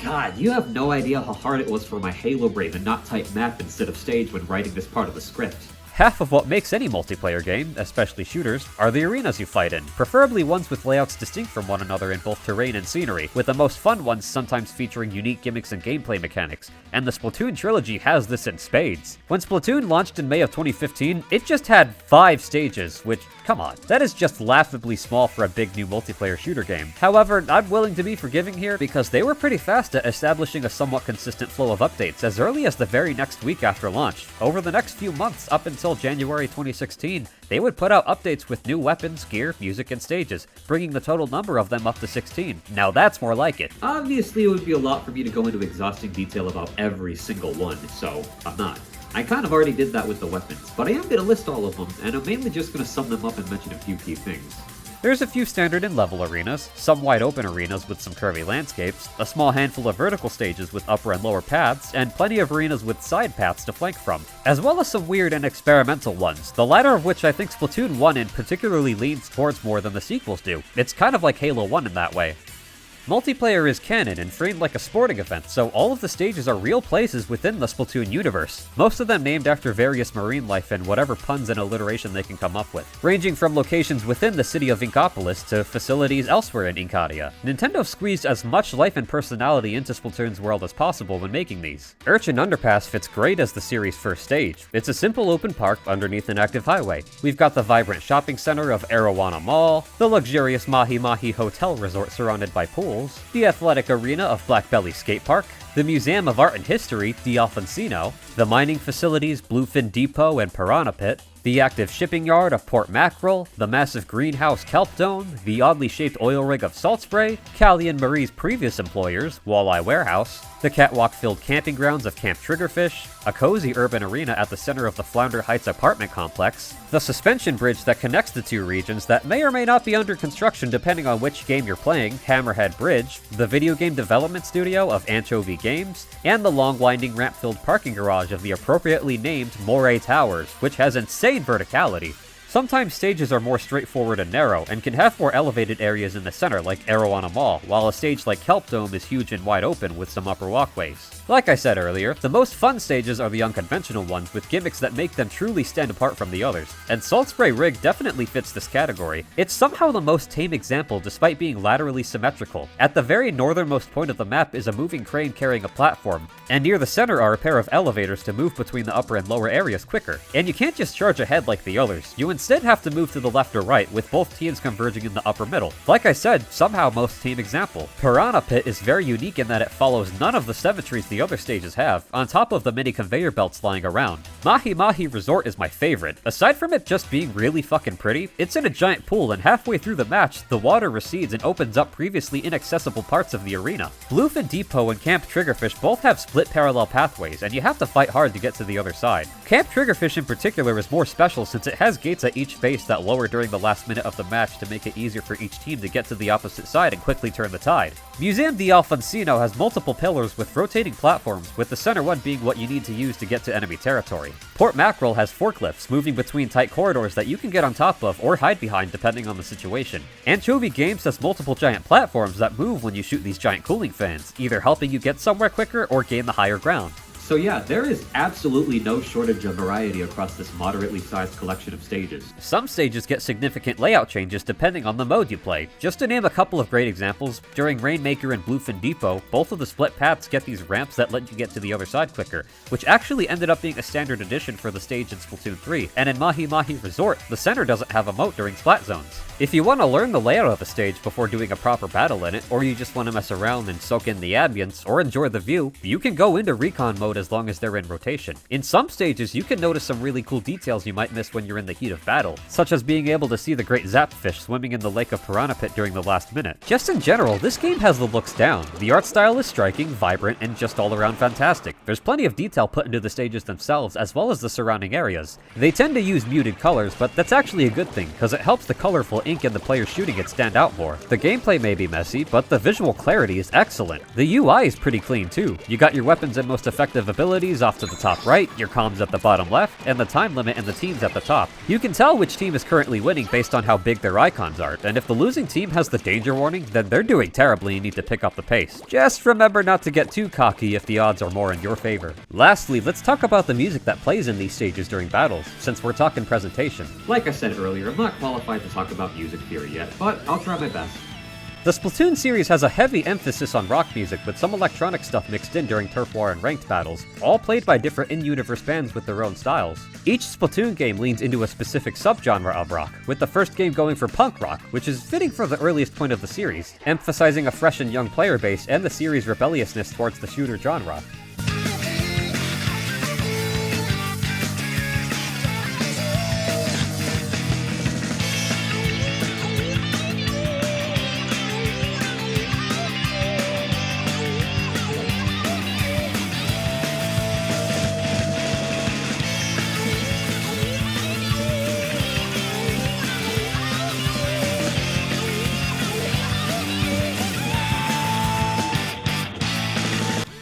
God, you have no idea how hard it was for my Halo brain to not type map instead of stage when writing this part of the script. Half of what makes any multiplayer game, especially shooters, are the arenas you fight in, preferably ones with layouts distinct from one another in both terrain and scenery, with the most fun ones sometimes featuring unique gimmicks and gameplay mechanics, and the Splatoon trilogy has this in spades. When Splatoon launched in May of 2015, it just had 5 stages, which, come on, that is just laughably small for a big new multiplayer shooter game. However, I'm willing to be forgiving here because they were pretty fast at establishing a somewhat consistent flow of updates as early as the very next week after launch. Over the next few months, up until January 2016, they would put out updates with new weapons, gear, music, and stages, bringing the total number of them up to 16. Now that's more like it. Obviously, it would be a lot for me to go into exhausting detail about every single one, so I'm not. I kind of already did that with the weapons, but I am going to list all of them, and I'm mainly just going to sum them up and mention a few key things. There's a few standard and level arenas, some wide open arenas with some curvy landscapes, a small handful of vertical stages with upper and lower paths, and plenty of arenas with side paths to flank from, as well as some weird and experimental ones, the latter of which I think Splatoon 1 in particularly leans towards more than the sequels do. It's kind of like Halo 1 in that way. Multiplayer is canon and framed like a sporting event, so all of the stages are real places within the Splatoon universe, most of them named after various marine life and whatever puns and alliteration they can come up with, ranging from locations within the city of Inkopolis to facilities elsewhere in Inkadia. Nintendo squeezed as much life and personality into Splatoon's world as possible when making these. Urchin Underpass fits great as the series' first stage. It's a simple open park underneath an active highway. We've got the vibrant shopping center of Arowana Mall, the luxurious Mahi Mahi Hotel Resort surrounded by pools, the athletic arena of Black Belly Skate Park, the Museum of Art and History, the Alfonsino, the mining facilities Bluefin Depot and Piranha Pit, the active shipping yard of Port Mackerel, the massive greenhouse Kelp Dome, the oddly shaped oil rig of Salt Spray, Callie and Marie's previous employers, Walleye Warehouse, the catwalk-filled camping grounds of Camp Triggerfish, a cozy urban arena at the center of the Flounder Heights apartment complex, the suspension bridge that connects the two regions that may or may not be under construction depending on which game you're playing, Hammerhead Bridge, the video game development studio of Anchovy Games, and the long winding ramp-filled parking garage of the appropriately named Moray Towers, which has insane verticality. Sometimes stages are more straightforward and narrow, and can have more elevated areas in the center like Arowana Mall, while a stage like Kelp Dome is huge and wide open with some upper walkways. Like I said earlier, the most fun stages are the unconventional ones with gimmicks that make them truly stand apart from the others, and Salt Spray Rig definitely fits this category. It's somehow the most tame example despite being laterally symmetrical. At the very northernmost point of the map is a moving crane carrying a platform, and near the center are a pair of elevators to move between the upper and lower areas quicker. And you can't just charge ahead like the others, you instead have to move to the left or right, with both teams converging in the upper middle. Like I said, somehow most tame example. Piranha Pit is very unique in that it follows none of the symmetries the other stages have, on top of the many conveyor belts lying around. Mahi Mahi Resort is my favorite. Aside from it just being really fucking pretty, it's in a giant pool and halfway through the match, the water recedes and opens up previously inaccessible parts of the arena. Bluefin Depot and Camp Triggerfish both have split parallel pathways, and you have to fight hard to get to the other side. Camp Triggerfish in particular is more special since it has gates at each base that lower during the last minute of the match to make it easier for each team to get to the opposite side and quickly turn the tide. Museum di Alfonsino has multiple pillars with rotating platforms, with the center one being what you need to use to get to enemy territory. Port Mackerel has forklifts moving between tight corridors that you can get on top of or hide behind depending on the situation. Anchovy Games has multiple giant platforms that move when you shoot these giant cooling fans, either helping you get somewhere quicker or gain the higher ground. So yeah, there is absolutely no shortage of variety across this moderately sized collection of stages. Some stages get significant layout changes depending on the mode you play. Just to name a couple of great examples, during Rainmaker and Bluefin Depot, both of the split paths get these ramps that let you get to the other side quicker, which actually ended up being a standard addition for the stage in Splatoon 3, and in Mahi Mahi Resort, the center doesn't have a moat during Splat Zones. If you want to learn the layout of a stage before doing a proper battle in it, or you just want to mess around and soak in the ambience, or enjoy the view, you can go into recon mode as long as they're in rotation. In some stages, you can notice some really cool details you might miss when you're in the heat of battle, such as being able to see the great Zapfish swimming in the lake of Piranha Pit during the last minute. Just in general, this game has the looks down. The art style is striking, vibrant, and just all around fantastic. There's plenty of detail put into the stages themselves, as well as the surrounding areas. They tend to use muted colors, but that's actually a good thing, because it helps the colorful ink and the players shooting it stand out more. The gameplay may be messy, but the visual clarity is excellent. The UI is pretty clean too. You got your weapons and most effective abilities off to the top right, your comms at the bottom left, and the time limit and the teams at the top. You can tell which team is currently winning based on how big their icons are, and if the losing team has the danger warning, then they're doing terribly and need to pick up the pace. Just remember not to get too cocky if the odds are more in your favor. Lastly, let's talk about the music that plays in these stages during battles, since we're talking presentation. Like I said earlier, I'm not qualified to talk about music theory yet, but I'll try my best. The Splatoon series has a heavy emphasis on rock music with some electronic stuff mixed in during Turf War and ranked battles, all played by different in-universe bands with their own styles. Each Splatoon game leans into a specific subgenre of rock, with the first game going for punk rock, which is fitting for the earliest point of the series, emphasizing a fresh and young player base and the series' rebelliousness towards the shooter genre.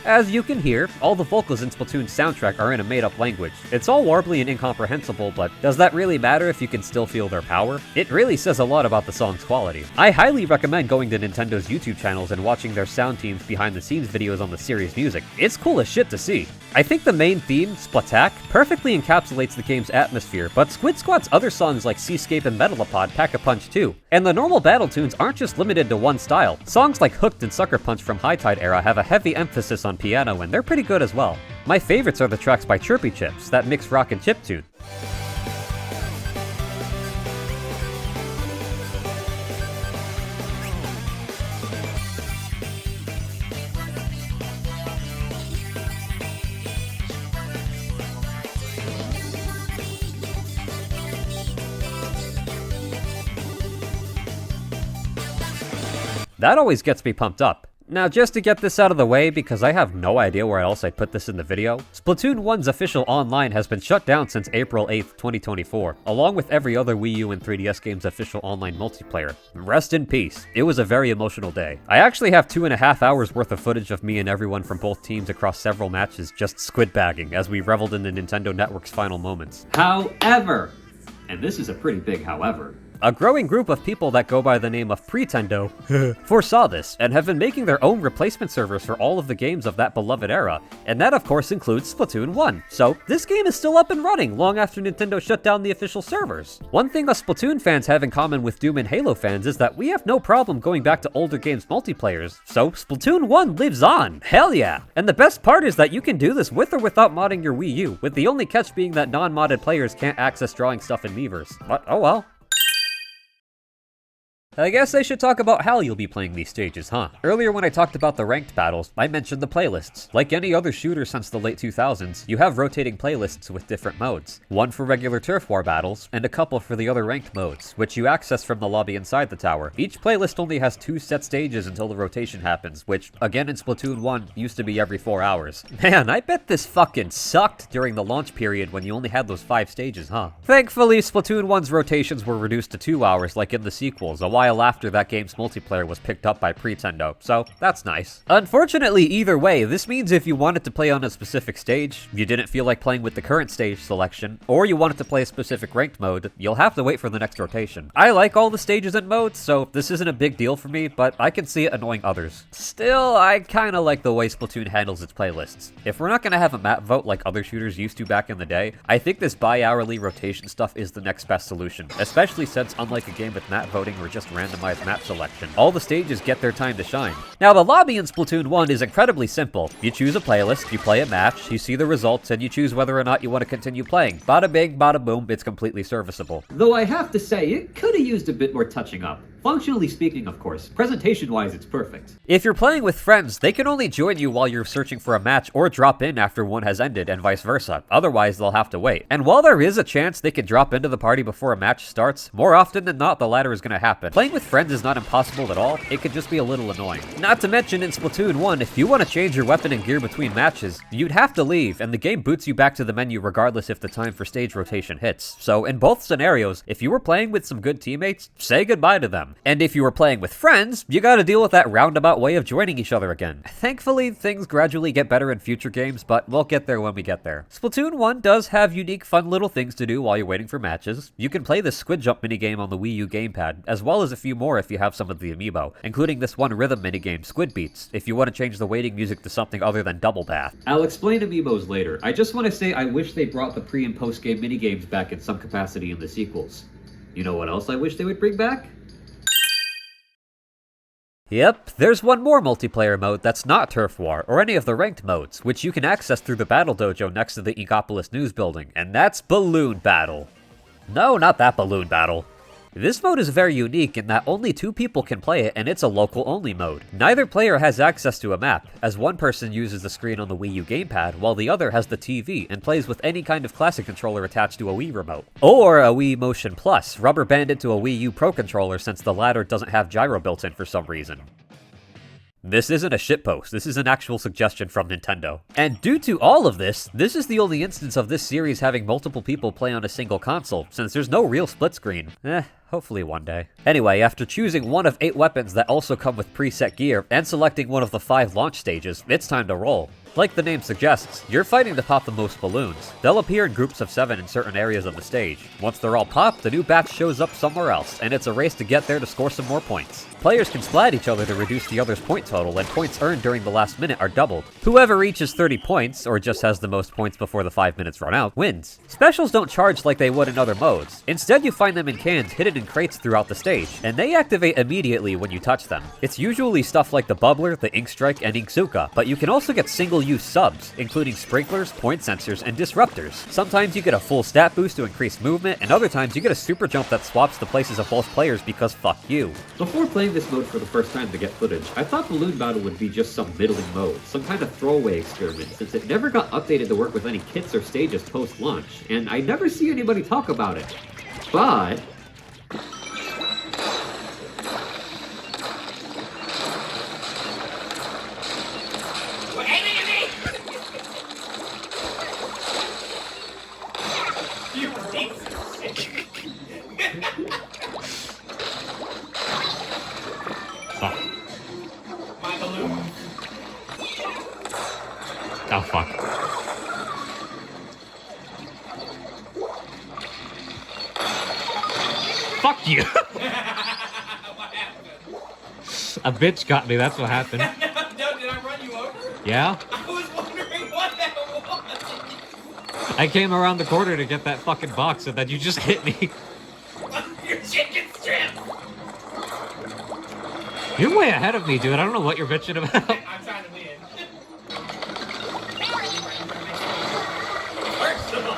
As you can hear, all the vocals in Splatoon's soundtrack are in a made-up language. It's all warbly and incomprehensible, but does that really matter if you can still feel their power? It really says a lot about the song's quality. I highly recommend going to Nintendo's YouTube channels and watching their sound team's behind-the-scenes videos on the series' music. It's cool as shit to see. I think the main theme, Splatak, perfectly encapsulates the game's atmosphere, but Squid Squad's other songs like Seascape and Metalopod pack a punch too. And the normal battle tunes aren't just limited to one style. Songs like Hooked and Sucker Punch from High Tide era have a heavy emphasis on piano, and they're pretty good as well. My favorites are the tracks by Chirpy Chips, that mix rock and chiptune. That always gets me pumped up. Now, just to get this out of the way, because I have no idea where else I'd put this in the video, Splatoon 1's official online has been shut down since April 8th, 2024, along with every other Wii U and 3DS game's official online multiplayer. Rest in peace. It was a very emotional day. I actually have 2.5 hours worth of footage of me and everyone from both teams across several matches just squid bagging as we reveled in the Nintendo Network's final moments. However, and this is a pretty big however, a growing group of people that go by the name of Pretendo foresaw this, and have been making their own replacement servers for all of the games of that beloved era, and that of course includes Splatoon 1. So this game is still up and running long after Nintendo shut down the official servers. One thing us Splatoon fans have in common with Doom and Halo fans is that we have no problem going back to older games multiplayers, so Splatoon 1 lives on, hell yeah! And the best part is that you can do this with or without modding your Wii U, with the only catch being that non-modded players can't access drawing stuff in Miiverse. But oh well. I guess I should talk about how you'll be playing these stages, huh? Earlier when I talked about the ranked battles, I mentioned the playlists. Like any other shooter since the late 2000s, you have rotating playlists with different modes. One for regular turf war battles, and a couple for the other ranked modes, which you access from the lobby inside the tower. Each playlist only has 2 set stages until the rotation happens, which, again in Splatoon 1, used to be every 4 hours. Man, I bet this fucking sucked during the launch period when you only had those 5 stages, huh? Thankfully, Splatoon 1's rotations were reduced to 2 hours like in the sequels, a while after that game's multiplayer was picked up by Pretendo, so that's nice. Unfortunately, either way, this means if you wanted to play on a specific stage, you didn't feel like playing with the current stage selection, or you wanted to play a specific ranked mode, you'll have to wait for the next rotation. I like all the stages and modes, so this isn't a big deal for me, but I can see it annoying others. Still, I kinda like the way Splatoon handles its playlists. If we're not gonna have a map vote like other shooters used to back in the day, I think this bi-hourly rotation stuff is the next best solution, especially since unlike a game with map voting or just randomized map selection, all the stages get their time to shine. Now, the lobby in Splatoon 1 is incredibly simple. You choose a playlist, you play a match, you see the results, and you choose whether or not you want to continue playing. Bada bing, bada boom, it's completely serviceable. though I have to say, it could have used a bit more touching up. Functionally speaking, of course. Presentation-wise, it's perfect. If you're playing with friends, they can only join you while you're searching for a match or drop in after one has ended and vice versa. Otherwise, they'll have to wait. And while there is a chance they can drop into the party before a match starts, more often than not, the latter is going to happen. Playing with friends is not impossible at all, it could just be a little annoying. Not to mention, in Splatoon 1, if you want to change your weapon and gear between matches, you'd have to leave, and the game boots you back to the menu regardless if the time for stage rotation hits. So in both scenarios, if you were playing with some good teammates, say goodbye to them. And if you were playing with friends, you gotta deal with that roundabout way of joining each other again. Thankfully, things gradually get better in future games, but we'll get there when we get there. Splatoon 1 does have unique fun little things to do while you're waiting for matches. You can play the Squid Jump minigame on the Wii U gamepad, as well as a few more if you have some of the amiibo, including this one rhythm minigame, Squid Beats, if you want to change the waiting music to something other than Double Bath. I'll explain amiibos later. I just want to say I wish they brought the pre- and post-game minigames back in some capacity in the sequels. You know what else I wish they would bring back? Yep, there's one more multiplayer mode that's not Turf War, or any of the ranked modes, which you can access through the Battle Dojo next to the Inkopolis news building, and that's Balloon Battle. No, not that Balloon Battle. This mode is very unique in that only 2 people can play it, and it's a local-only mode. Neither player has access to a map, as one person uses the screen on the Wii U gamepad, while the other has the TV and plays with any kind of classic controller attached to a Wii remote. Or a Wii Motion Plus, rubber banded to a Wii U Pro controller since the latter doesn't have gyro built in for some reason. This isn't a shitpost, this is an actual suggestion from Nintendo. And due to all of this is the only instance of this series having multiple people play on a single console, since there's no real split screen. hopefully one day. Anyway, after choosing one of 8 weapons that also come with preset gear, and selecting one of the 5 launch stages, it's time to roll. Like the name suggests, you're fighting to pop the most balloons. They'll appear in groups of 7 in certain areas of the stage. Once they're all popped, the new batch shows up somewhere else, and it's a race to get there to score some more points. Players can splat each other to reduce the other's point total, and points earned during the last minute are doubled. Whoever reaches 30 points, or just has the most points before the 5 minutes run out, wins. Specials don't charge like they would in other modes. Instead, you find them in cans hidden in crates throughout the stage, and they activate immediately when you touch them. It's usually stuff like the Bubbler, the Ink Strike, and Inksuka, but you can also get single-use subs, including sprinklers, point sensors, and disruptors. Sometimes you get a full stat boost to increase movement, and other times you get a super jump that swaps the places of both players because fuck you. Before playing this mode for the first time to get footage, I thought Balloon Battle would be just some middling mode, some kind of throwaway experiment, since it never got updated to work with any kits or stages post-launch, and I never see anybody talk about it. But... My balloon. Oh fuck. Fuck you! What happened? A bitch got me, that's what happened. No, did I run you over? Yeah? I was wondering what that was. I came around the corner to get that fucking box and then you just hit me. Your chicken strip. You're way ahead of me, dude. I don't know what you're bitching about. I'm trying to win. First of all.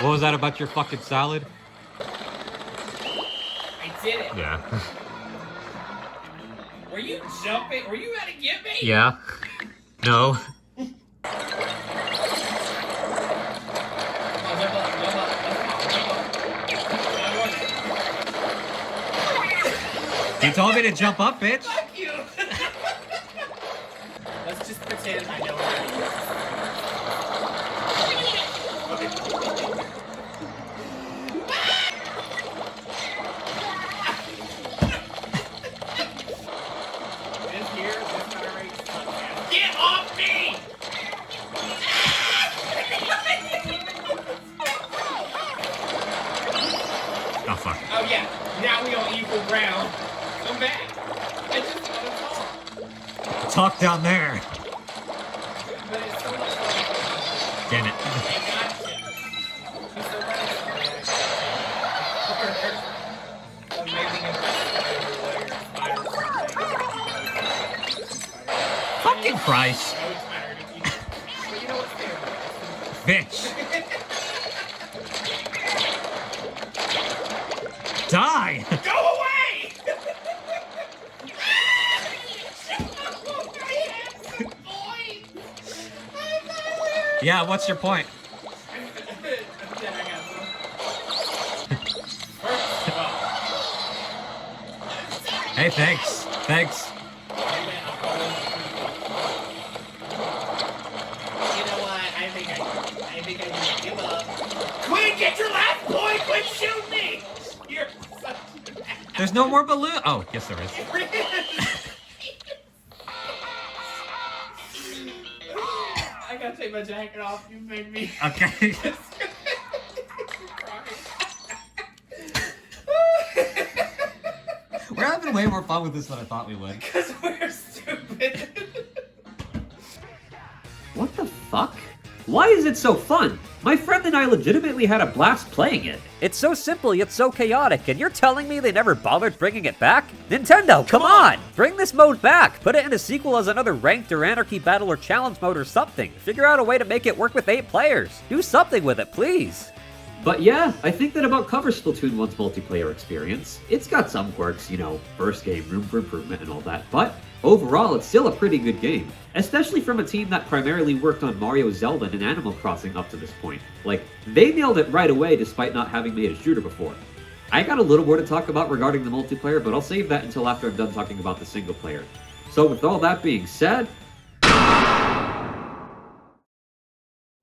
What was that about your fucking salad? I did it. Yeah. Were you jumping? Were you gonna get me? Yeah. No. You told me to jump up, bitch. Fuck you. Let's just pretend I know how to use this here, this kind of race. Get off me! Oh, fuck. Oh yeah, now we on equal ground. Come back. I just want to talk. Talk down there. But it's so much fun. Damn it. I gotcha. He's so right. Amazing Fucking Christ. But you know what's fair? Bitch. Die. Go away! Yeah, what's your point? Hey, thanks. Thanks. You know what? I think I need to give up. Quinn, get your last point! Quit shooting me! You're such an ass. There's no more balloon. Oh, yes, there is. I gotta take my jacket off. You made me. Okay. We're having way more fun with this than I thought we would. Because we're stupid. What the fuck? Why is it so fun? My friend and I legitimately had a blast playing it. It's so simple yet so chaotic, and you're telling me they never bothered bringing it back? Nintendo, come on! Bring this mode back! Put it in a sequel as another ranked or anarchy battle or challenge mode or something. Figure out a way to make it work with 8 players. Do something with it, please! But yeah, I think that about covers Splatoon 1's multiplayer experience. It's got some quirks, you know, first game, room for improvement and all that, but overall it's still a pretty good game. Especially from a team that primarily worked on Mario, Zelda, and Animal Crossing up to this point. Like, they nailed it right away despite not having made a shooter before. I got a little more to talk about regarding the multiplayer, but I'll save that until after I'm done talking about the single player. So with all that being said...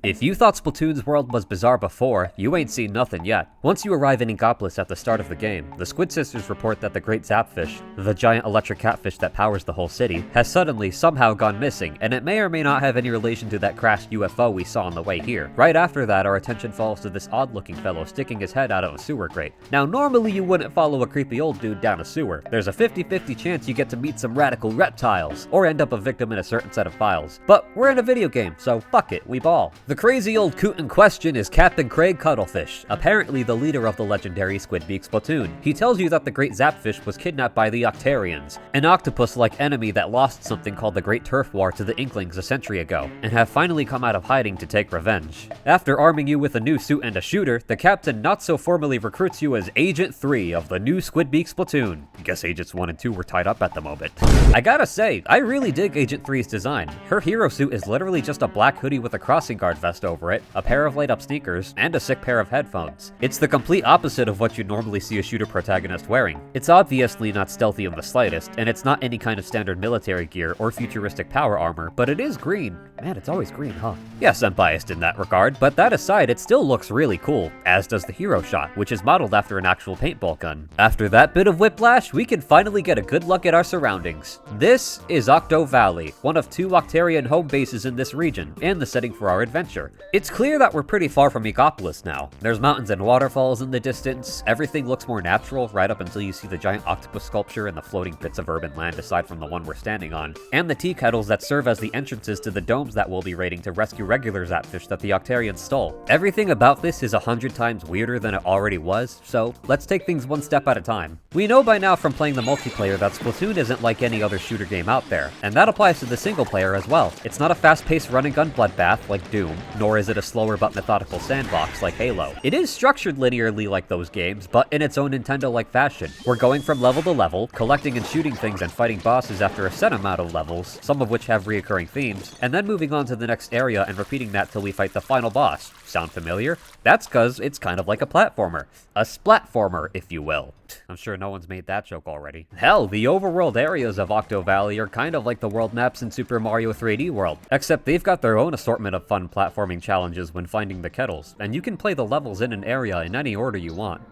If you thought Splatoon's world was bizarre before, you ain't seen nothing yet. Once you arrive in Inkopolis at the start of the game, the Squid Sisters report that the Great Zapfish, the giant electric catfish that powers the whole city, has suddenly somehow gone missing, and it may or may not have any relation to that crashed UFO we saw on the way here. Right after that, our attention falls to this odd-looking fellow sticking his head out of a sewer grate. Now, normally you wouldn't follow a creepy old dude down a sewer. There's a 50-50 chance you get to meet some radical reptiles, or end up a victim in a certain set of files. But we're in a video game, so fuck it, we ball. The crazy old coot in question is Captain Craig Cuttlefish, apparently the leader of the legendary Squidbeak Splatoon. He tells you that the Great Zapfish was kidnapped by the Octarians, an octopus-like enemy that lost something called the Great Turf War to the Inklings a century ago, and have finally come out of hiding to take revenge. After arming you with a new suit and a shooter, the captain not so formally recruits you as Agent 3 of the new Squidbeak Splatoon. Guess Agents 1 and 2 were tied up at the moment. I gotta say, I really dig Agent 3's design. Her hero suit is literally just a black hoodie with a crossing guard vest over it, a pair of light-up sneakers, and a sick pair of headphones. It's the complete opposite of what you'd normally see a shooter protagonist wearing. It's obviously not stealthy in the slightest, and it's not any kind of standard military gear or futuristic power armor, but it is green. Man, it's always green, huh? Yes, I'm biased in that regard, but that aside, it still looks really cool, as does the hero shot, which is modeled after an actual paintball gun. After that bit of whiplash, we can finally get a good look at our surroundings. This is Octo Valley, one of 2 Octarian home bases in this region, and the setting for our adventure. It's clear that we're pretty far from Inkopolis now. There's mountains and waterfalls in the distance, everything looks more natural right up until you see the giant octopus sculpture and the floating bits of urban land aside from the one we're standing on, and the tea kettles that serve as the entrances to the domes that we'll be raiding to rescue regular Zapfish that the Octarians stole. Everything about this is 100 times weirder than it already was, so let's take things one step at a time. We know by now from playing the multiplayer that Splatoon isn't like any other shooter game out there, and that applies to the single player as well. It's not a fast-paced run-and-gun bloodbath like Doom, nor is it a slower but methodical sandbox like Halo. It is structured linearly like those games, but in its own Nintendo-like fashion. We're going from level to level, collecting and shooting things and fighting bosses after a set amount of levels, some of which have reoccurring themes, and then moving on to the next area and repeating that till we fight the final boss. Sound familiar? That's cause it's kind of like a platformer. A splatformer, if you will. I'm sure no one's made that joke already. Hell, the overworld areas of Octo Valley are kind of like the world maps in Super Mario 3D World, except they've got their own assortment of fun platforming challenges when finding the kettles, and you can play the levels in an area in any order you want.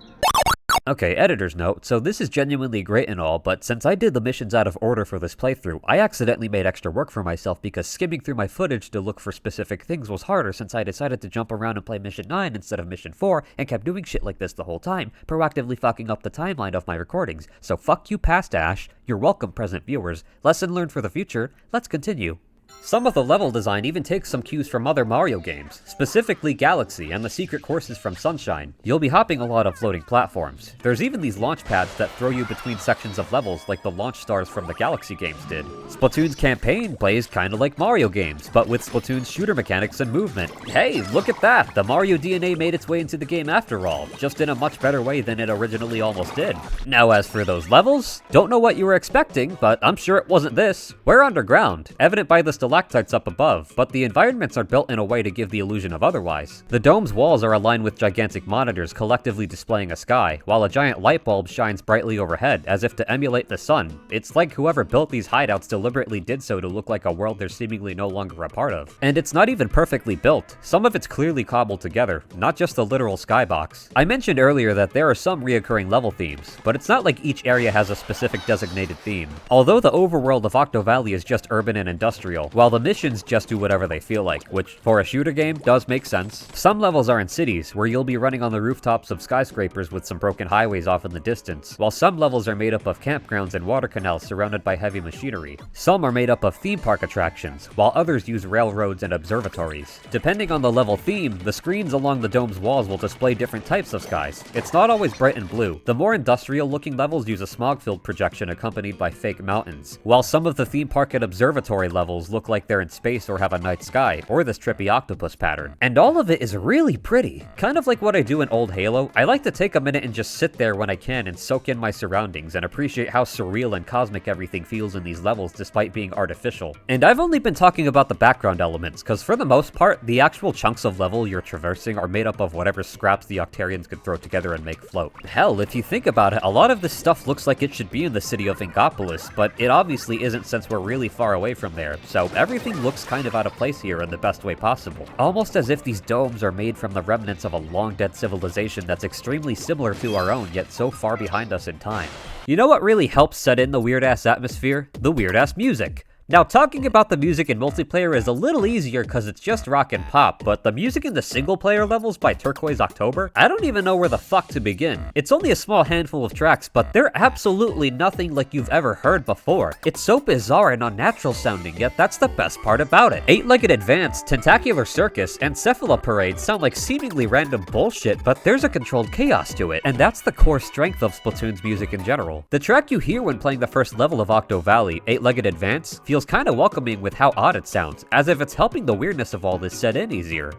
Okay, editor's note, so this is genuinely great and all, but since I did the missions out of order for this playthrough, I accidentally made extra work for myself because skimming through my footage to look for specific things was harder since I decided to jump around and play Mission 9 instead of Mission 4 and kept doing shit like this the whole time, proactively fucking up the timeline of my recordings. So fuck you past Ash, you're welcome present viewers, lesson learned for the future, let's continue. Some of the level design even takes some cues from other Mario games, specifically Galaxy and the secret courses from Sunshine. You'll be hopping a lot of floating platforms. There's even these launch pads that throw you between sections of levels like the launch stars from the Galaxy games did. Splatoon's campaign plays kinda like Mario games, but with Splatoon's shooter mechanics and movement. Hey, look at that! The Mario DNA made its way into the game after all, just in a much better way than it originally almost did. Now as for those levels, don't know what you were expecting, but I'm sure it wasn't this. We're underground, evident by the stalactites up above, but the environments are built in a way to give the illusion of otherwise. The dome's walls are aligned with gigantic monitors collectively displaying a sky, while a giant light bulb shines brightly overhead, as if to emulate the sun. It's like whoever built these hideouts deliberately did so to look like a world they're seemingly no longer a part of. And it's not even perfectly built. Some of it's clearly cobbled together, not just the literal skybox. I mentioned earlier that there are some reoccurring level themes, but it's not like each area has a specific designated theme. Although the overworld of Octo Valley is just urban and industrial, while the missions just do whatever they feel like, which, for a shooter game, does make sense. Some levels are in cities, where you'll be running on the rooftops of skyscrapers with some broken highways off in the distance, while some levels are made up of campgrounds and water canals surrounded by heavy machinery. Some are made up of theme park attractions, while others use railroads and observatories. Depending on the level theme, the screens along the dome's walls will display different types of skies. It's not always bright and blue. The more industrial-looking levels use a smog-filled projection accompanied by fake mountains, while some of the theme park and observatory levels look like they're in space or have a night sky, or this trippy octopus pattern. And all of it is really pretty. Kind of like what I do in old Halo, I like to take a minute and just sit there when I can and soak in my surroundings and appreciate how surreal and cosmic everything feels in these levels despite being artificial. And I've only been talking about the background elements, cause for the most part, the actual chunks of level you're traversing are made up of whatever scraps the Octarians could throw together and make float. Hell, if you think about it, a lot of this stuff looks like it should be in the city of Inkopolis, but it obviously isn't since we're really far away from there, so world, everything looks kind of out of place here in the best way possible. Almost as if these domes are made from the remnants of a long-dead civilization that's extremely similar to our own, yet so far behind us in time. You know what really helps set in the weird-ass atmosphere? The weird-ass music. Now, talking about the music in multiplayer is a little easier because it's just rock and pop, but the music in the single-player levels by Turquoise October? I don't even know where the fuck to begin. It's only a small handful of tracks, but they're absolutely nothing like you've ever heard before. It's so bizarre and unnatural sounding, yet that's the best part about it. Eight-Legged Advance, Tentacular Circus, and Cephala Parade sound like seemingly random bullshit, but there's a controlled chaos to it, and that's the core strength of Splatoon's music in general. The track you hear when playing the first level of Octo Valley, Eight-Legged Advance, feels kinda welcoming with how odd it sounds, as if it's helping the weirdness of all this set in easier.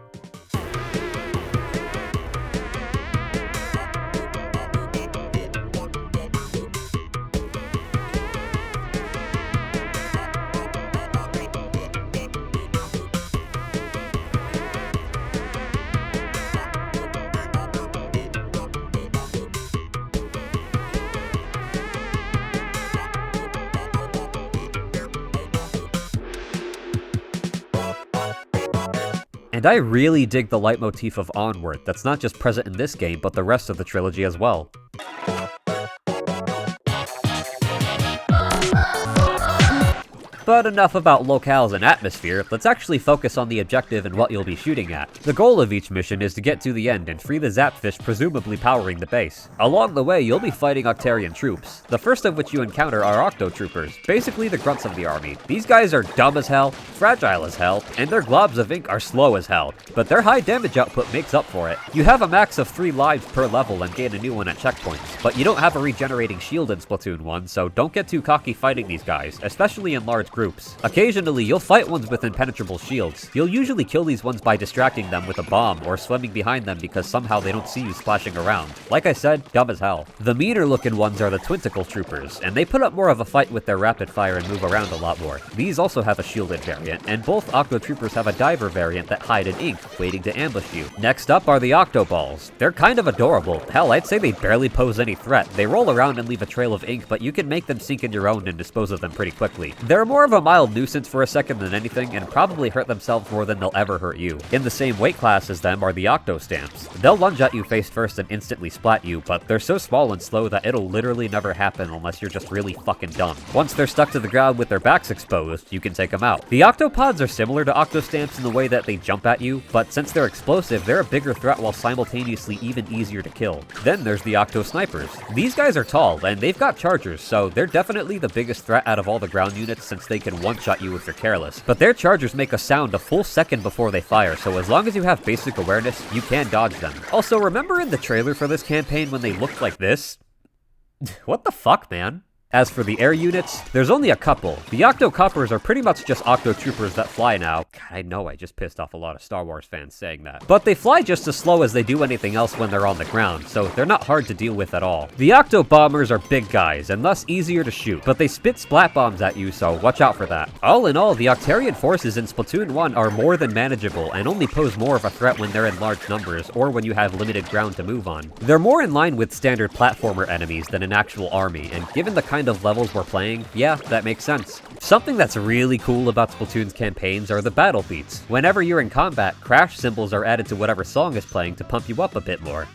And I really dig the leitmotif of Onward that's not just present in this game, but the rest of the trilogy as well. But enough about locales and atmosphere, let's actually focus on the objective and what you'll be shooting at. The goal of each mission is to get to the end and free the Zapfish presumably powering the base. Along the way, you'll be fighting Octarian troops, the first of which you encounter are Octo Troopers, basically the grunts of the army. These guys are dumb as hell, fragile as hell, and their globs of ink are slow as hell, but their high damage output makes up for it. You have a max of 3 lives per level and gain a new one at checkpoints, but you don't have a regenerating shield in Splatoon 1, so don't get too cocky fighting these guys, especially in large groups. Occasionally, you'll fight ones with impenetrable shields. You'll usually kill these ones by distracting them with a bomb or swimming behind them because somehow they don't see you splashing around. Like I said, dumb as hell. The meaner looking ones are the Twinticle Troopers, and they put up more of a fight with their rapid fire and move around a lot more. These also have a shielded variant, and both Octo Troopers have a diver variant that hide in ink, waiting to ambush you. Next up are the Octo Balls. They're kind of adorable. Hell, I'd say they barely pose any threat. They roll around and leave a trail of ink, but you can make them sink in your own and dispose of them pretty quickly. They're more of a mild nuisance for a second than anything, and probably hurt themselves more than they'll ever hurt you. In the same weight class as them are the Octo Stamps. They'll lunge at you face first and instantly splat you, but they're so small and slow that it'll literally never happen unless you're just really fucking dumb. Once they're stuck to the ground with their backs exposed, you can take them out. The Octopods are similar to Octo Stamps in the way that they jump at you, but since they're explosive, they're a bigger threat while simultaneously even easier to kill. Then there's the Octo Snipers. These guys are tall, and they've got chargers, so they're definitely the biggest threat out of all the ground units since they can one-shot you if you're careless. But their chargers make a sound a full second before they fire, so as long as you have basic awareness, you can dodge them. Also, remember in the trailer for this campaign when they looked like this? What the fuck, man? As for the air units, there's only a couple. The Octo Coppers are pretty much just Octo Troopers that fly now. God, I know I just pissed off a lot of Star Wars fans saying that. But they fly just as slow as they do anything else when they're on the ground, so they're not hard to deal with at all. The Octo Bombers are big guys, and thus easier to shoot, but they spit splat bombs at you, so watch out for that. All in all, the Octarian forces in Splatoon 1 are more than manageable, and only pose more of a threat when they're in large numbers, or when you have limited ground to move on. They're more in line with standard platformer enemies than an actual army, and given the kind of levels we're playing, yeah, that makes sense. Something that's really cool about Splatoon's campaigns are the battle beats. Whenever you're in combat, crash cymbals are added to whatever song is playing to pump you up a bit more.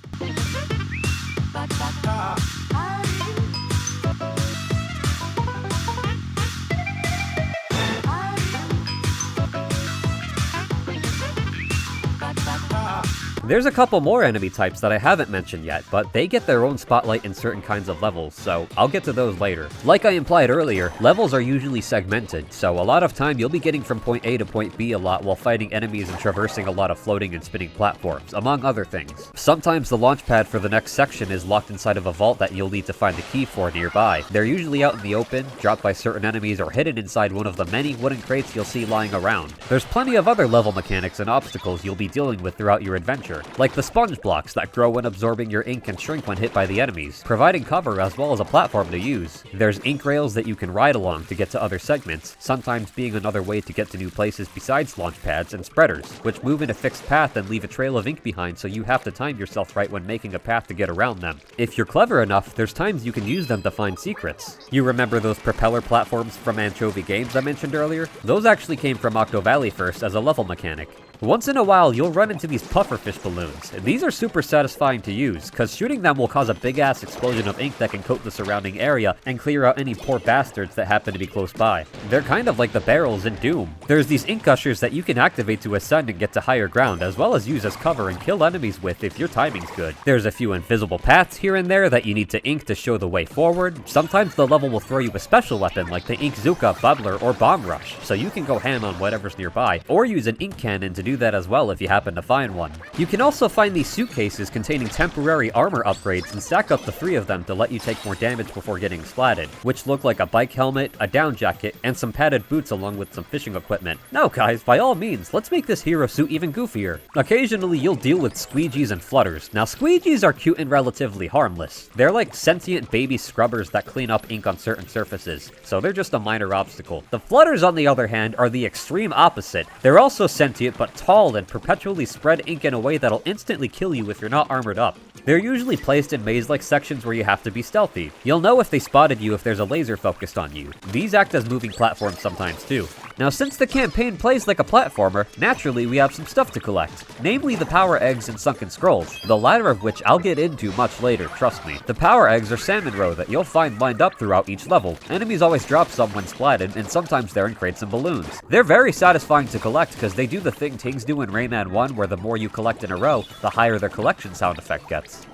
There's a couple more enemy types that I haven't mentioned yet, but they get their own spotlight in certain kinds of levels, so I'll get to those later. Like I implied earlier, levels are usually segmented, so a lot of time you'll be getting from point A to point B a lot while fighting enemies and traversing a lot of floating and spinning platforms, among other things. Sometimes the launch pad for the next section is locked inside of a vault that you'll need to find the key for nearby. They're usually out in the open, dropped by certain enemies, or hidden inside one of the many wooden crates you'll see lying around. There's plenty of other level mechanics and obstacles you'll be dealing with throughout your adventure. cover, like the sponge blocks that grow when absorbing your ink and shrink when hit by the enemies, providing cover as well as a platform to use. There's ink rails that you can ride along to get to other segments, sometimes being another way to get to new places besides launch pads, and spreaders, which move in a fixed path and leave a trail of ink behind, so you have to time yourself right when making a path to get around them. If you're clever enough, there's times you can use them to find secrets. You remember those propeller platforms from Anchovy Games I mentioned earlier? Those actually came from Octo Valley first as a level mechanic. Once in a while, you'll run into these pufferfish balloons. These are super satisfying to use, cause shooting them will cause a big ass explosion of ink that can coat the surrounding area and clear out any poor bastards that happen to be close by. They're kind of like the barrels in Doom. There's these ink gushers that you can activate to ascend and get to higher ground, as well as use as cover and kill enemies with if your timing's good. There's a few invisible paths here and there that you need to ink to show the way forward. Sometimes the level will throw you a special weapon like the Ink Zuka, Bubbler, or Bomb Rush, so you can go ham on whatever's nearby, or use an ink cannon to do that as well if you happen to find one. You can also find these suitcases containing temporary armor upgrades and stack up the 3 of them to let you take more damage before getting splatted, which look like a bike helmet, a down jacket, and some padded boots along with some fishing equipment. Now guys, by all means, let's make this hero suit even goofier. Occasionally you'll deal with squeegees and flutters. Now squeegees are cute and relatively harmless. They're like sentient baby scrubbers that clean up ink on certain surfaces, so they're just a minor obstacle. The flutters on the other hand are the extreme opposite. They're also sentient but tall and perpetually spread ink in a way that'll instantly kill you if you're not armored up. They're usually placed in maze-like sections where you have to be stealthy. You'll know if they spotted you if there's a laser focused on you. These act as moving platforms sometimes too. Now since the campaign plays like a platformer, naturally we have some stuff to collect. Namely the power eggs and sunken scrolls, the latter of which I'll get into much later, trust me. The power eggs are salmon roe that you'll find lined up throughout each level. Enemies always drop some when splatted, and sometimes they're in crates and balloons. They're very satisfying to collect because they do the thing Tings do in Rayman 1 where the more you collect in a row, the higher their collection sound effect gets.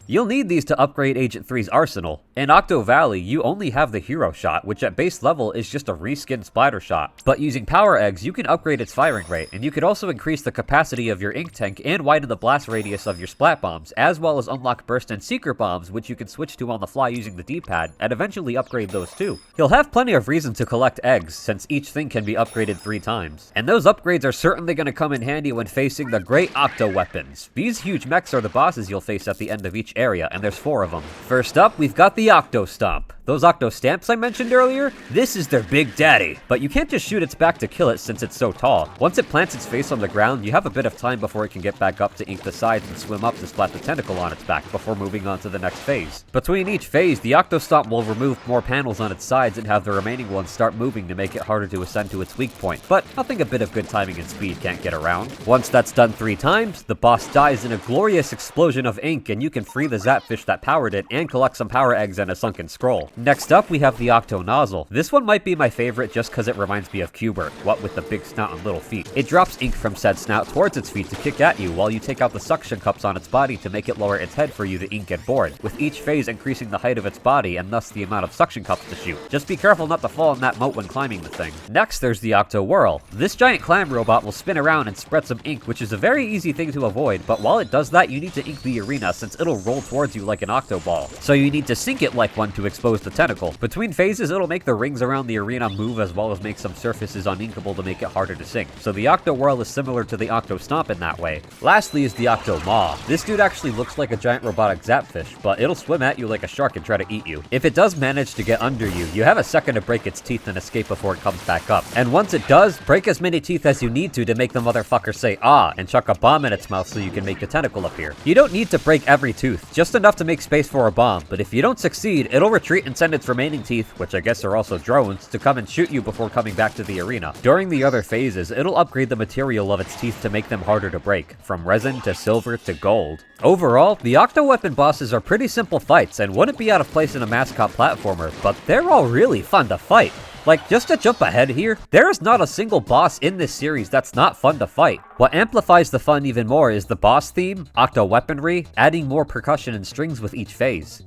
You'll need these to upgrade Agent 3's arsenal. In Octo Valley, you only have the hero shot, which at base level is just a reskinned splatter shot. But using power eggs, you can upgrade its firing rate, and you could also increase the capacity of your ink tank and widen the blast radius of your splat bombs, as well as unlock burst and secret bombs, which you can switch to on the fly using the D-pad, and eventually upgrade those too. You'll have plenty of reason to collect eggs, since each thing can be upgraded 3 times. And those upgrades are certainly going to come in handy when facing the great Octo weapons. These huge mechs are the bosses you'll face at the end of each area, and there's 4 of them. First up, we've got the Octo Stomp. Those Octo Stamps I mentioned earlier, this is their big daddy. But you can't just shoot its back to kill it since it's so tall. Once it plants its face on the ground, you have a bit of time before it can get back up to ink the sides and swim up to splat the tentacle on its back before moving on to the next phase. Between each phase, the Octo Stomp will remove more panels on its sides and have the remaining ones start moving to make it harder to ascend to its weak point, but nothing a bit of good timing and speed can't get around. Once that's done 3 times, the boss dies in a glorious explosion of ink, and you can free the Zapfish that powered it and collect some power eggs and a sunken scroll. Next up, we have the Octo Nozzle. This one might be my favorite just because it reminds me of Q*bert, what with the big snout and little feet. It drops ink from said snout towards its feet to kick at you while you take out the suction cups on its body to make it lower its head for you to ink get bored, with each phase increasing the height of its body and thus the amount of suction cups to shoot. Just be careful not to fall in that moat when climbing the thing. Next, there's the Octo Whirl. This giant clam robot will spin around and spread some ink, which is a very easy thing to avoid, but while it does that, you need to ink the arena since it'll roll towards you like an octo ball. So you need to sink it like one to expose the tentacle. Between phases, it'll make the rings around the arena move as well as make some surfaces uninkable to make it harder to sink. So the Octo Whirl is similar to the Octo Stomp in that way. Lastly is the Octo Maw. This dude actually looks like a giant robotic Zapfish, but it'll swim at you like a shark and try to eat you. If it does manage to get under you, you have a second to break its teeth and escape before it comes back up. And once it does, break as many teeth as you need to make the motherfucker say ah and chuck a bomb in its mouth so you can make the tentacle appear. You don't need to break every tooth, just enough to make space for a bomb, but if you don't succeed, it'll retreat and send its remaining teeth, which I guess are also drones, to come and shoot you before coming back to the arena. During the other phases, it'll upgrade the material of its teeth to make them harder to break, from resin to silver to gold. Overall, the Octo Weapon bosses are pretty simple fights and wouldn't be out of place in a mascot platformer, but they're all really fun to fight. Like, just to jump ahead here, there is not a single boss in this series that's not fun to fight. What amplifies the fun even more is the boss theme, Octo Weaponry, adding more percussion and strings with each phase.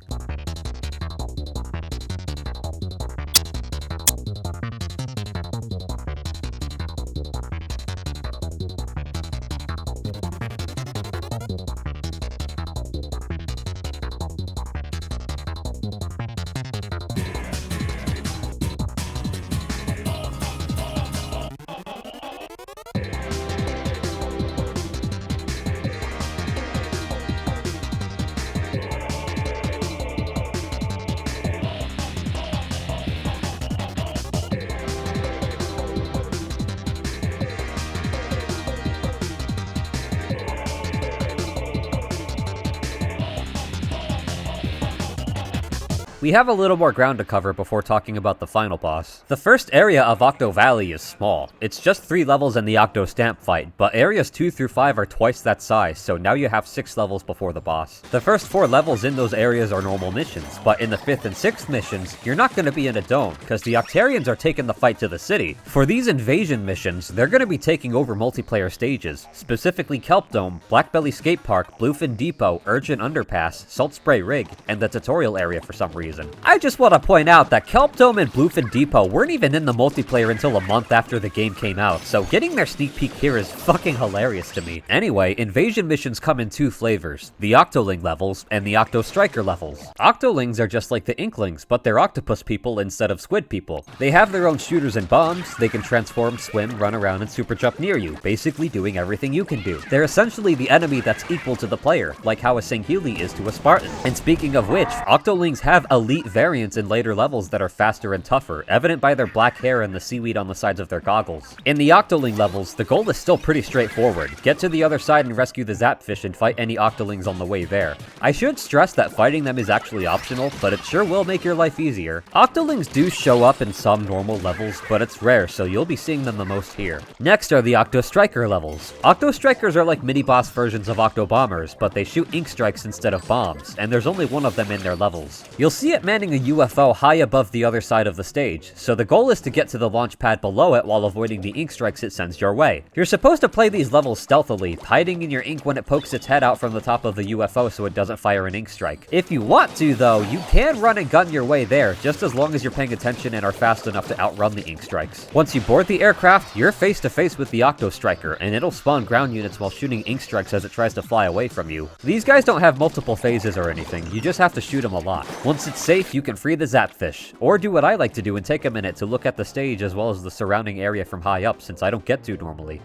we have a little more ground to cover before talking about the final boss. The first area of Octo Valley is small. It's just 3 levels in the Octo Stamp fight, but areas 2 through 5 are twice that size, so now you have 6 levels before the boss. The first 4 levels in those areas are normal missions, but in the 5th and 6th missions, you're not going to be in a dome, because the Octarians are taking the fight to the city. For these invasion missions, they're going to be taking over multiplayer stages, specifically Kelp Dome, Blackbelly Skate Park, Bluefin Depot, Urgent Underpass, Salt Spray Rig, and the tutorial area for some reason. I just want to point out that Kelp Dome and Bluefin Depot weren't even in the multiplayer until a month after the game came out, so getting their sneak peek here is fucking hilarious to me. Anyway, invasion missions come in 2 flavors, the Octoling levels and the Octo Striker levels. Octolings are just like the Inklings, but they're octopus people instead of squid people. They have their own shooters and bombs, they can transform, swim, run around, and super jump near you, basically doing everything you can do. They're essentially the enemy that's equal to the player, like how a Sangheili is to a Spartan. And speaking of which, Octolings have elite variants in later levels that are faster and tougher, evident by their black hair and the seaweed on the sides of their goggles. In the Octoling levels, the goal is still pretty straightforward. Get to the other side and rescue the Zapfish and fight any Octolings on the way there. I should stress that fighting them is actually optional, but it sure will make your life easier. Octolings do show up in some normal levels, but it's rare, so you'll be seeing them the most here. Next are the Octo Striker levels. Octo Strikers are like mini-boss versions of Octo Bombers, but they shoot ink strikes instead of bombs, and there's only one of them in their levels. You'll see it manning a UFO high above the other side of the stage, so the goal is to get to the launch pad below it while avoiding the ink strikes it sends your way. You're supposed to play these levels stealthily, hiding in your ink when it pokes its head out from the top of the UFO so it doesn't fire an ink strike. If you want to though, you can run and gun your way there, just as long as you're paying attention and are fast enough to outrun the ink strikes. Once you board the aircraft, you're face to face with the Octo Striker, and it'll spawn ground units while shooting ink strikes as it tries to fly away from you. These guys don't have multiple phases or anything, you just have to shoot them a lot. Once it's safe, you can free the Zapfish, or do what I like to do and take a minute to look at the stage as well as the surrounding area from high up, since I don't get to normally.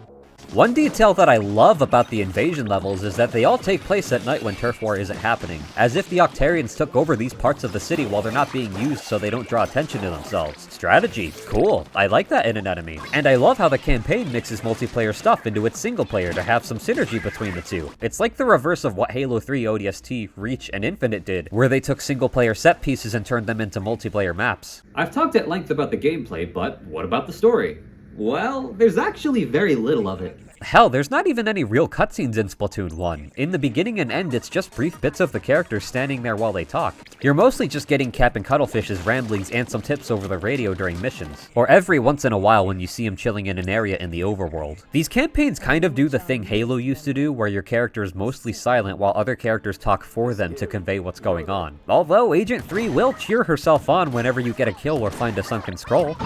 One detail that I love about the invasion levels is that they all take place at night when turf war isn't happening, as if the Octarians took over these parts of the city while they're not being used so they don't draw attention to themselves. Strategy, cool, I like that in an enemy. And I love how the campaign mixes multiplayer stuff into its single player to have some synergy between the two. It's like the reverse of what Halo 3 ODST, Reach, and Infinite did, where they took single player set pieces and turned them into multiplayer maps. I've talked at length about the gameplay, but what about the story? Well, there's actually very little of it. Hell, there's not even any real cutscenes in Splatoon 1. In the beginning and end, it's just brief bits of the characters standing there while they talk. You're mostly just getting Cap and Cuttlefish's ramblings and some tips over the radio during missions, or every once in a while when you see him chilling in an area in the overworld. These campaigns kind of do the thing Halo used to do, where your character is mostly silent while other characters talk for them to convey what's going on. Although Agent 3 will cheer herself on whenever you get a kill or find a sunken scroll.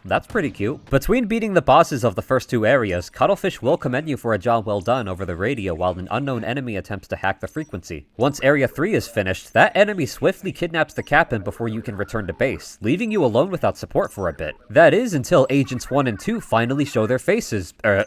That's pretty cute. Between beating the bosses of the first 2 areas, Cuttlefish will commend you for a job well done over the radio while an unknown enemy attempts to hack the frequency. Once Area 3 is finished, that enemy swiftly kidnaps the captain before you can return to base, leaving you alone without support for a bit. That is until Agents 1 and 2 finally show their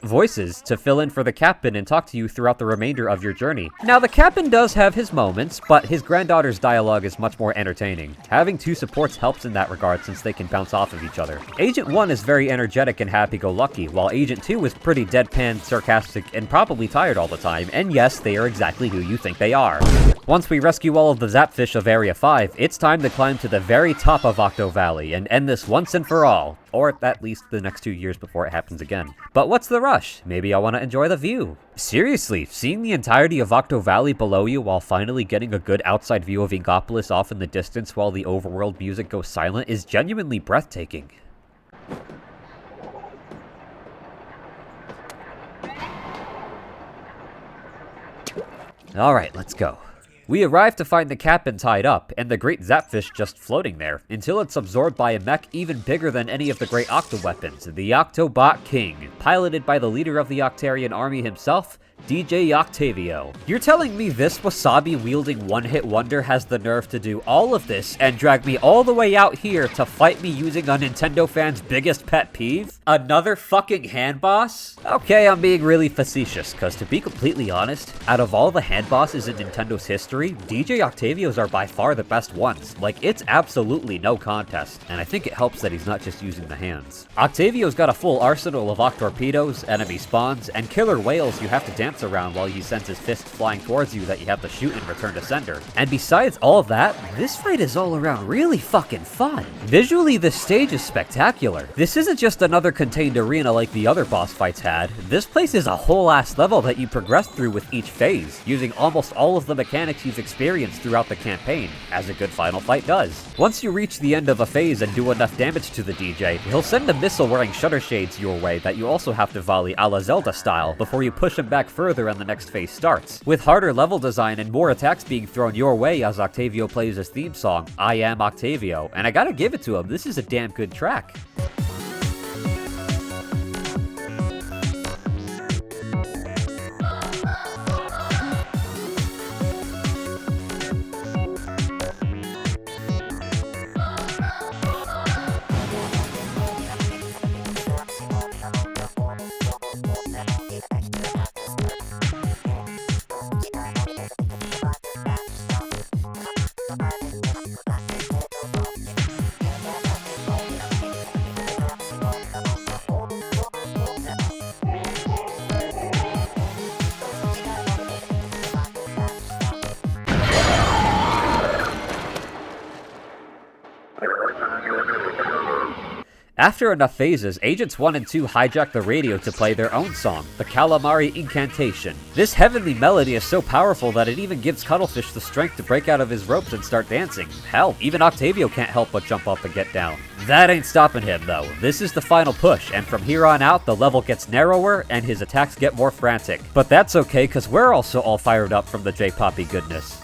voices to fill in for the captain and talk to you throughout the remainder of your journey. Now the captain does have his moments, but his granddaughter's dialogue is much more entertaining. Having 2 supports helps in that regard since they can bounce off of each other. Agent 1 is very energetic and happy-go-lucky, while Agent 2 is pretty deadpan, sarcastic, and probably tired all the time, and yes, they are exactly who you think they are. Once we rescue all of the Zapfish of Area 5, it's time to climb to the very top of Octo Valley and end this once and for all, or at least the next 2 years before it happens again. But what's the rush? Maybe I want to enjoy the view. Seriously, seeing the entirety of Octo Valley below you while finally getting a good outside view of Inkopolis off in the distance while the overworld music goes silent is genuinely breathtaking. Alright, let's go. We arrive to find the captain tied up, and the great Zapfish just floating there, until it's absorbed by a mech even bigger than any of the great Octo weapons, the Octobot King, piloted by the leader of the Octarian army himself, DJ Octavio. You're telling me this wasabi-wielding one-hit wonder has the nerve to do all of this and drag me all the way out here to fight me using a Nintendo fan's biggest pet peeve? Another fucking hand boss? Okay, I'm being really facetious, cause to be completely honest, out of all the hand bosses in Nintendo's history, DJ Octavio's are by far the best ones. Like, it's absolutely no contest, and I think it helps that he's not just using the hands. Octavio's got a full arsenal of Octorpedos, enemy spawns, and killer whales you have to dance around while he sends his fist flying towards you that you have to shoot and return to sender. And besides all of that, this fight is all around really fucking fun. Visually, this stage is spectacular. This isn't just another contained arena like the other boss fights had. This place is a whole ass level that you progress through with each phase, using almost all of the mechanics you've experienced throughout the campaign, as a good final fight does. Once you reach the end of a phase and do enough damage to the DJ, he'll send a missile wearing shutter shades your way that you also have to volley a la Zelda style before you push him back further and the next phase starts. With harder level design and more attacks being thrown your way as Octavio plays his theme song, I Am Octavio, and I gotta give it to him, this is a damn good track. After enough phases, Agents 1 and 2 hijack the radio to play their own song, the Calamari Incantation. This heavenly melody is so powerful that it even gives Cuttlefish the strength to break out of his ropes and start dancing. Hell, even Octavio can't help but jump up and get down. That ain't stopping him though. This is the final push, and from here on out, the level gets narrower and his attacks get more frantic. But that's okay, cause we're also all fired up from the J-Poppy goodness.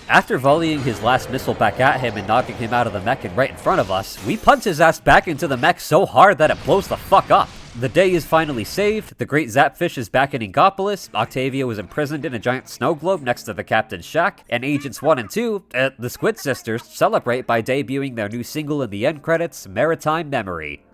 After volleying his last missile back at him and knocking him out of the mech and right in front of us, we punch his ass back into the mech so hard that it blows the fuck up. The day is finally saved, the great Zapfish is back in Inkopolis, Octavio is imprisoned in a giant snow globe next to the captain's shack, and Agents 1 and 2, the Squid Sisters, celebrate by debuting their new single in the end credits, Maritime Memory.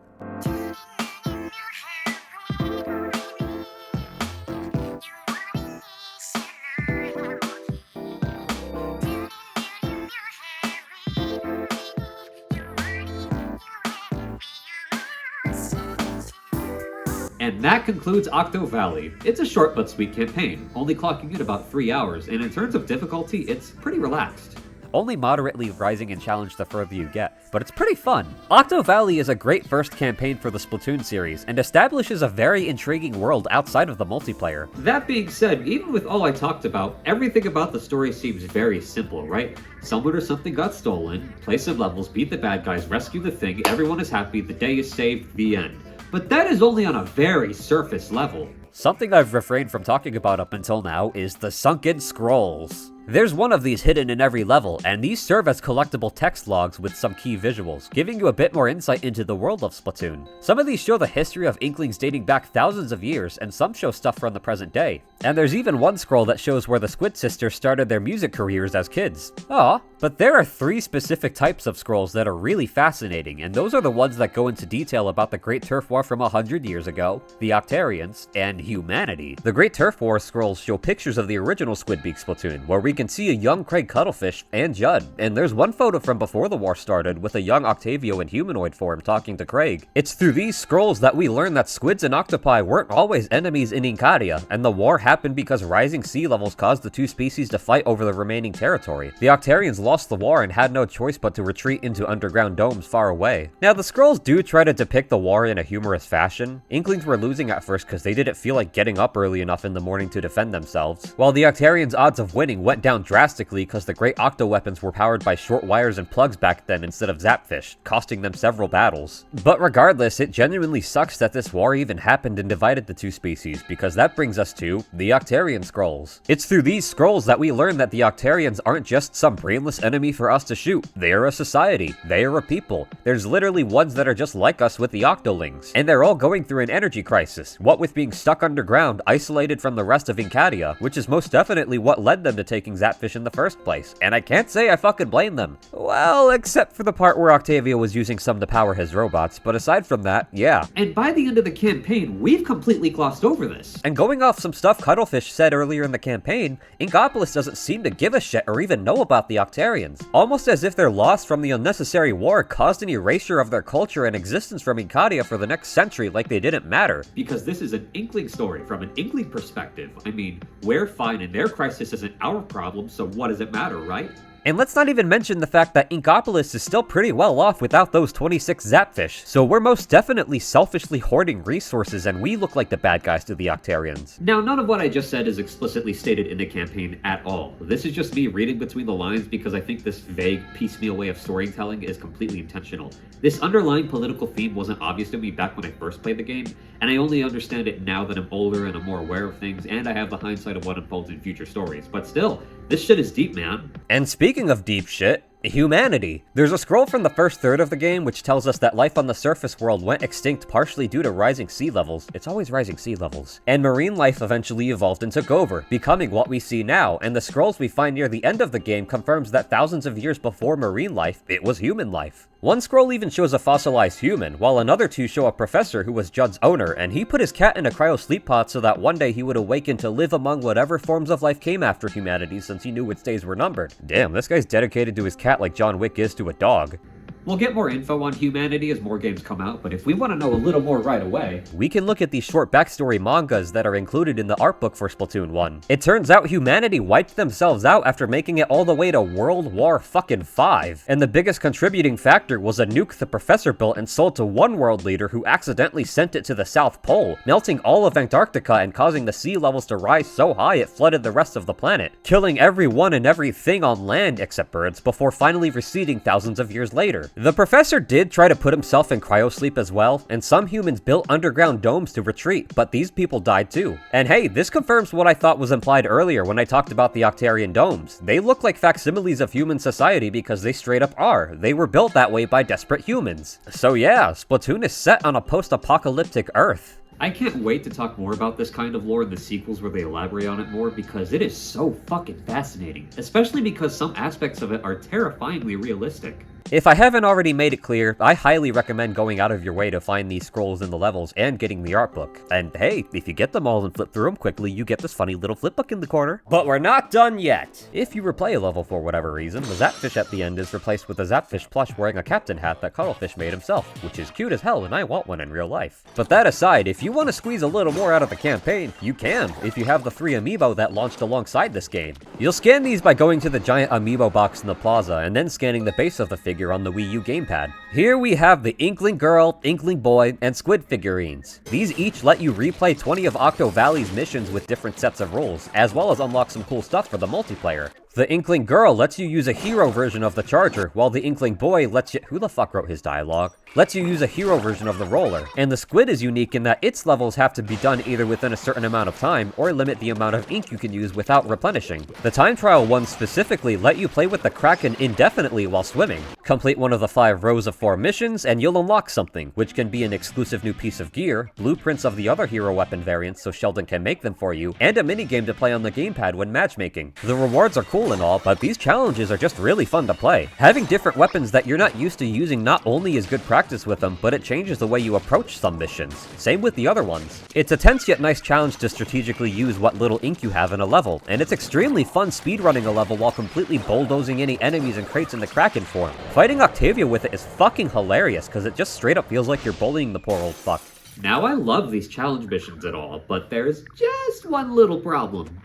And that concludes Octo Valley. It's a short but sweet campaign, only clocking in about 3 hours, and in terms of difficulty, it's pretty relaxed. Only moderately rising in challenge the further you get, but it's pretty fun. Octo Valley is a great first campaign for the Splatoon series, and establishes a very intriguing world outside of the multiplayer. That being said, even with all I talked about, everything about the story seems very simple, right? Someone or something got stolen, play some levels, beat the bad guys, rescue the thing, everyone is happy, the day is saved, the end. But that is only on a very surface level. Something I've refrained from talking about up until now is the sunken scrolls. There's one of these hidden in every level, and these serve as collectible text logs with some key visuals, giving you a bit more insight into the world of Splatoon. Some of these show the history of Inklings dating back thousands of years, and some show stuff from the present day. And there's even one scroll that shows where the Squid Sisters started their music careers as kids. Aw, but there are 3 specific types of scrolls that are really fascinating, and those are the ones that go into detail about the Great Turf War from 100 years ago, the Octarians, and humanity. The Great Turf War scrolls show pictures of the original Squidbeak Splatoon, where we can see a young Craig Cuttlefish and Judd, and there's one photo from before the war started with a young Octavio in humanoid form talking to Craig. It's through these scrolls that we learn that squids and octopi weren't always enemies in Incadia, and the war happened because rising sea levels caused the 2 species to fight over the remaining territory. The Octarians lost the war and had no choice but to retreat into underground domes far away. Now, the scrolls do try to depict the war in a humorous fashion. Inklings were losing at first because they didn't feel like getting up early enough in the morning to defend themselves, while the Octarians' odds of winning went down drastically because the great Octo weapons were powered by short wires and plugs back then instead of Zapfish, costing them several battles. But regardless, it genuinely sucks that this war even happened and divided the two species, because that brings us to the Octarian scrolls. It's through these scrolls that we learn that the Octarians aren't just some brainless enemy for us to shoot. They are a society. They are a people. There's literally ones that are just like us with the Octolings, and they're all going through an energy crisis, what with being stuck underground, isolated from the rest of Inkadia, which is most definitely what led them to taking Zapfish in the first place, and I can't say I fucking blame them. Well, except for the part where Octavia was using some to power his robots, but aside from that, yeah. And by the end of the campaign, we've completely glossed over this. And going off some stuff Cuttlefish said earlier in the campaign, Inkopolis doesn't seem to give a shit or even know about the Octarians, almost as if their loss from the unnecessary war caused an erasure of their culture and existence from Inkadia for the next century like they didn't matter. Because this is an Inkling story from an Inkling perspective. I mean, we're fine and their crisis isn't our problem, so what does it matter, right? And let's not even mention the fact that Inkopolis is still pretty well off without those 26 Zapfish, so we're most definitely selfishly hoarding resources and we look like the bad guys to the Octarians. Now, none of what I just said is explicitly stated in the campaign at all. This is just me reading between the lines because I think this vague, piecemeal way of storytelling is completely intentional. This underlying political theme wasn't obvious to me back when I first played the game, and I only understand it now that I'm older and I'm more aware of things, and I have the hindsight of what unfolds in future stories. But still, this shit is deep, man. And speaking of deep shit, humanity. There's a scroll from the first third of the game which tells us that life on the surface world went extinct partially due to rising sea levels. It's always rising sea levels. And marine life eventually evolved and took over, becoming what we see now, and the scrolls we find near the end of the game confirms that thousands of years before marine life, it was human life. One scroll even shows a fossilized human, while another two show a professor who was Judd's owner, and he put his cat in a cryo sleep pod so that one day he would awaken to live among whatever forms of life came after humanity since he knew its days were numbered. Damn, this guy's dedicated to his cat like John Wick is to a dog. We'll get more info on humanity as more games come out, but if we want to know a little more right away, we can look at these short backstory mangas that are included in the art book for Splatoon 1. It turns out humanity wiped themselves out after making it all the way to World War V, and the biggest contributing factor was a nuke the professor built and sold to one world leader who accidentally sent it to the South Pole, melting all of Antarctica and causing the sea levels to rise so high it flooded the rest of the planet, killing everyone and everything on land except birds before finally receding thousands of years later. The professor did try to put himself in cryosleep as well, and some humans built underground domes to retreat, but these people died too. And hey, this confirms what I thought was implied earlier when I talked about the Octarian domes. They look like facsimiles of human society because they straight up are. They were built that way by desperate humans. So yeah, Splatoon is set on a post-apocalyptic Earth. I can't wait to talk more about this kind of lore in the sequels where they elaborate on it more because it is so fucking fascinating, especially because some aspects of it are terrifyingly realistic. If I haven't already made it clear, I highly recommend going out of your way to find these scrolls in the levels and getting the art book. And hey, if you get them all and flip through them quickly, you get this funny little flip book in the corner. But we're not done yet! If you replay a level for whatever reason, the Zapfish at the end is replaced with a Zapfish plush wearing a captain hat that Cuttlefish made himself, which is cute as hell and I want one in real life. But that aside, if you want to squeeze a little more out of the campaign, you can, if you have the 3 amiibo that launched alongside this game. You'll scan these by going to the giant amiibo box in the plaza and then scanning the base of the figure on the Wii U gamepad. Here we have the Inkling Girl, Inkling Boy, and Squid figurines. These each let you replay 20 of Octo Valley's missions with different sets of roles, as well as unlock some cool stuff for the multiplayer. The Inkling Girl lets you use a hero version of the charger, while the Inkling Boy lets you— who the fuck wrote his dialogue? Lets you use a hero version of the roller. And the Squid is unique in that its levels have to be done either within a certain amount of time, or limit the amount of ink you can use without replenishing. The time trial ones specifically let you play with the Kraken indefinitely while swimming. Complete one of the 5 rows of 4 missions, and you'll unlock something, which can be an exclusive new piece of gear, blueprints of the other hero weapon variants so Sheldon can make them for you, and a minigame to play on the gamepad when matchmaking. The rewards are cool and all, but these challenges are just really fun to play. Having different weapons that you're not used to using not only is good practice with them, but it changes the way you approach some missions. Same with the other ones. It's a tense yet nice challenge to strategically use what little ink you have in a level, and it's extremely fun speedrunning a level while completely bulldozing any enemies and crates in the Kraken form. Fighting Octavia with it is fucking hilarious, because it just straight up feels like you're bullying the poor old fuck. Now I love these challenge missions and all, but there's just one little problem.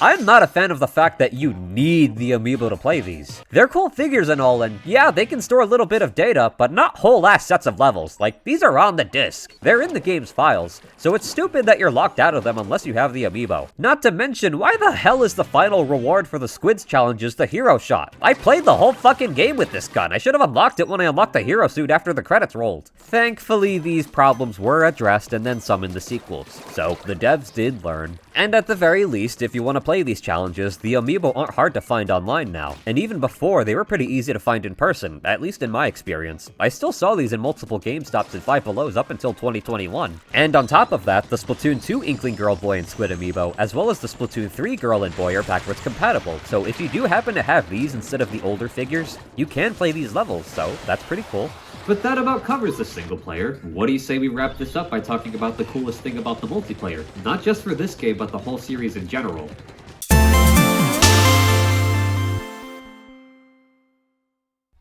I'm not a fan of the fact that you need the amiibo to play these. They're cool figures and all, and yeah, they can store a little bit of data, but not whole ass sets of levels. Like, these are on the disc. They're in the game's files, so it's stupid that you're locked out of them unless you have the amiibo. Not to mention, why the hell is the final reward for the Squids challenges the hero shot? I played the whole fucking game with this gun. I should have unlocked it when I unlocked the hero suit after the credits rolled. Thankfully, these problems were addressed and then some in the sequels, so the devs did learn. And at the very least, if you want to play these challenges, the amiibo aren't hard to find online now. And even before, they were pretty easy to find in person, at least in my experience. I still saw these in multiple GameStops and Five Belows up until 2021. And on top of that, the Splatoon 2 Inkling Girl Boy and Squid amiibo, as well as the Splatoon 3 Girl and Boy are backwards compatible, so if you do happen to have these instead of the older figures, you can play these levels, so that's pretty cool. But that about covers the single player. What do you say we wrap this up by talking about the coolest thing about the multiplayer? Not just for this game, but the whole series in general.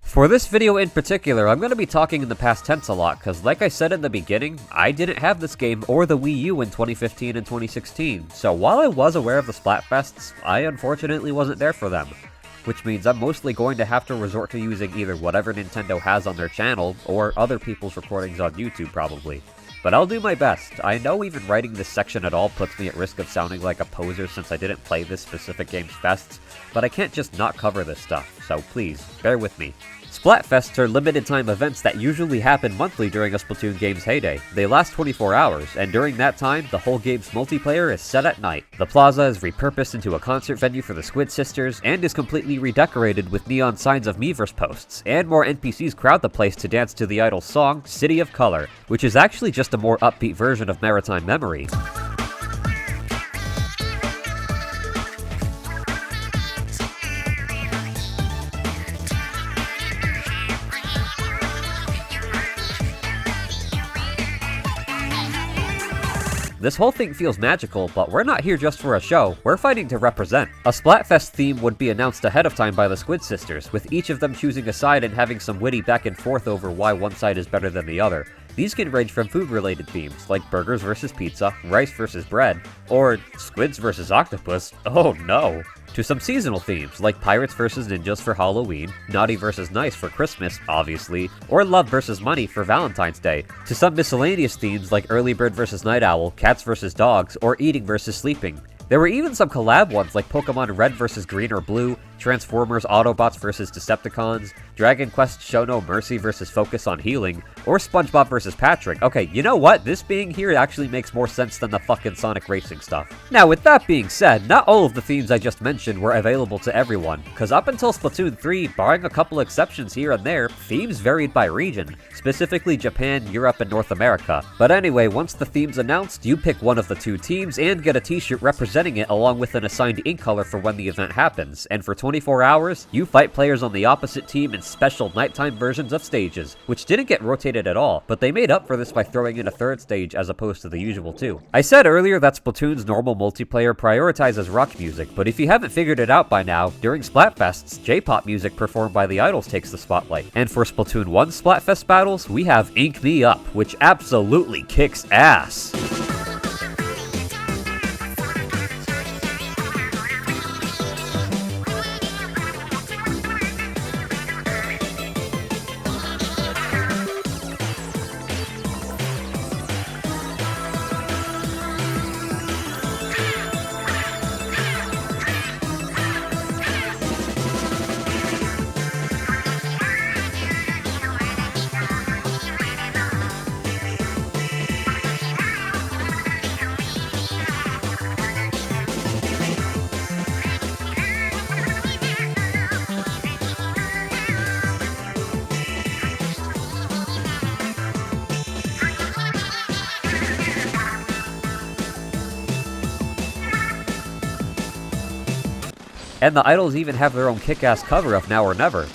For this video in particular, I'm going to be talking in the past tense a lot, because like I said in the beginning, I didn't have this game or the Wii U in 2015 and 2016, so while I was aware of the Splatfests, I unfortunately wasn't there for them. Which means I'm mostly going to have to resort to using either whatever Nintendo has on their channel, or other people's recordings on YouTube probably. But I'll do my best. I know even writing this section at all puts me at risk of sounding like a poser since I didn't play this specific game's fests, but I can't just not cover this stuff, so please, bear with me. Splatfests are limited time events that usually happen monthly during a Splatoon game's heyday. They last 24 hours, and during that time, the whole game's multiplayer is set at night. The Plaza is repurposed into a concert venue for the Squid Sisters, and is completely redecorated with neon signs of Miiverse posts, and more NPCs crowd the place to dance to the idol's song, City of Color, which is actually just a more upbeat version of Maritime Memory. This whole thing feels magical, but we're not here just for a show, we're fighting to represent. A Splatfest theme would be announced ahead of time by the Squid Sisters, with each of them choosing a side and having some witty back and forth over why one side is better than the other. These can range from food-related themes, like burgers versus pizza, rice versus bread, or squids versus octopus, oh no, to some seasonal themes, like pirates versus ninjas for Halloween, naughty versus nice for Christmas, obviously, or love versus money for Valentine's Day, to some miscellaneous themes like early bird versus night owl, cats versus dogs, or eating versus sleeping. There were even some collab ones like Pokemon Red versus Green or Blue, Transformers Autobots versus Decepticons, Dragon Quest Show No Mercy versus Focus on Healing, or SpongeBob versus Patrick. Okay, you know what? This being here actually makes more sense than the fucking Sonic Racing stuff. Now, with that being said, not all of the themes I just mentioned were available to everyone, because up until Splatoon 3, barring a couple exceptions here and there, themes varied by region, specifically Japan, Europe, and North America. But anyway, once the theme's announced, you pick one of the two teams and get a t-shirt representing it along with an assigned ink color for when the event happens, and for 24 hours, you fight players on the opposite team in special nighttime versions of stages, which didn't get rotated at all, but they made up for this by throwing in a third stage as opposed to the usual two. I said earlier that Splatoon's normal multiplayer prioritizes rock music, but if you haven't figured it out by now, during Splatfests, J-pop music performed by the idols takes the spotlight. And for Splatoon 1 Splatfest battles, we have Ink Me Up, which absolutely kicks ass. And the idols even have their own kick-ass cover of Now or Never.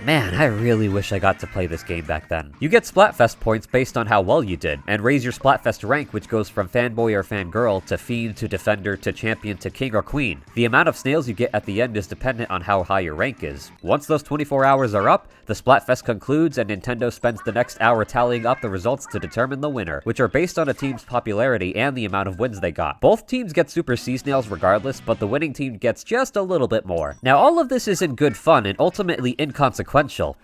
Man, I really wish I got to play this game back then. You get Splatfest points based on how well you did, and raise your Splatfest rank, which goes from fanboy or fangirl to fiend to defender to champion to king or queen. The amount of snails you get at the end is dependent on how high your rank is. Once those 24 hours are up, the Splatfest concludes and Nintendo spends the next hour tallying up the results to determine the winner, which are based on a team's popularity and the amount of wins they got. Both teams get Super Sea Snails regardless, but the winning team gets just a little bit more. Now all of this is in good fun and ultimately inconsequential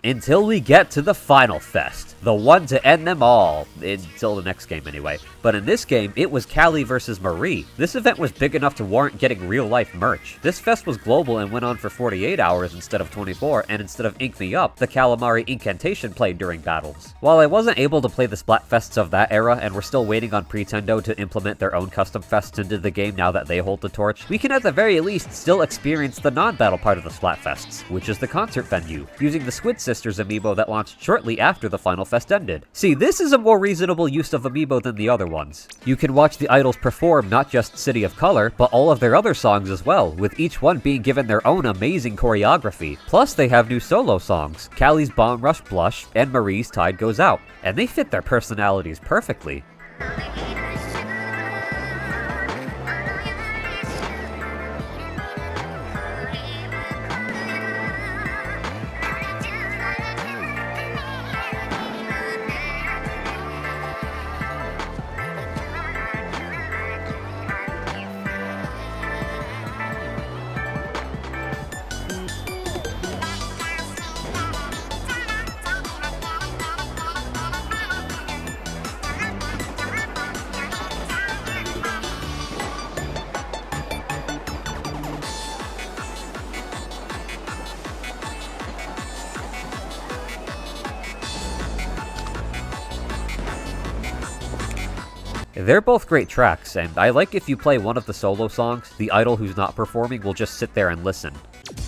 until we get to the final fest, the one to end them all, until the next game anyway. But in this game, it was Callie versus Marie. This event was big enough to warrant getting real life merch. This fest was global and went on for 48 hours instead of 24, and instead of Ink Me Up, the Calamari incantation played during battles. While I wasn't able to play the Splatfests of that era, and we're still waiting on Pretendo to implement their own custom fests into the game now that they hold the torch, we can at the very least still experience the non-battle part of the Splatfests, which is the concert venue, using the Squid Sisters amiibo that launched shortly after the final fest ended. See, this is a more reasonable use of amiibo than the other ones. You can watch the idols perform not just City of Color, but all of their other songs as well, with each one being given their own amazing choreography. Plus, they have new solo songs, Callie's Bomb Rush Blush, and Marie's Tide Goes Out, and they fit their personalities perfectly. They're both great tracks, and I like if you play one of the solo songs, the idol who's not performing will just sit there and listen.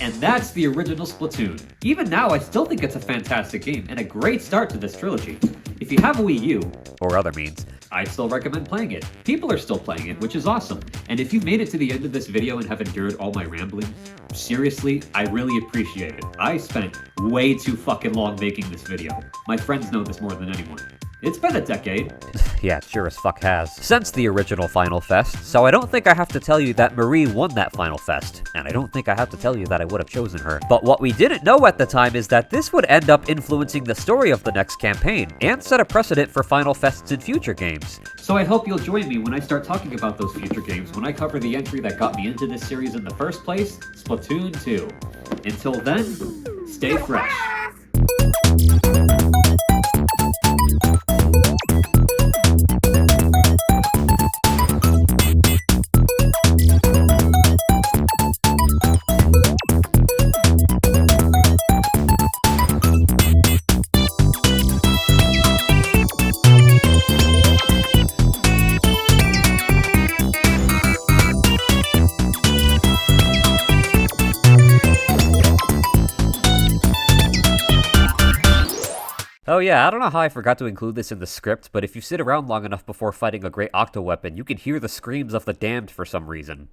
And that's the original Splatoon. Even now, I still think it's a fantastic game and a great start to this trilogy. If you have a Wii U, Or other means. I still recommend playing it. People are still playing it, which is awesome. And if you've made it to the end of this video and have endured all my rambling, seriously, I really appreciate it. I spent way too fucking long making this video. My friends know this more than anyone. It's been a decade. Yeah, it sure as fuck has. Since the original Final Fest, so I don't think I have to tell you that Marie won that Final Fest, and I don't think I have to tell you that I would have chosen her. But what we didn't know at the time is that this would end up influencing the story of the next campaign, and set a precedent for Final Fests in future games. So I hope you'll join me when I start talking about those future games when I cover the entry that got me into this series in the first place, Splatoon 2. Until then, stay fresh. Oh yeah, I don't know how I forgot to include this in the script, but if you sit around long enough before fighting a great octo weapon, you can hear the screams of the damned for some reason.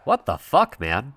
What the fuck, man?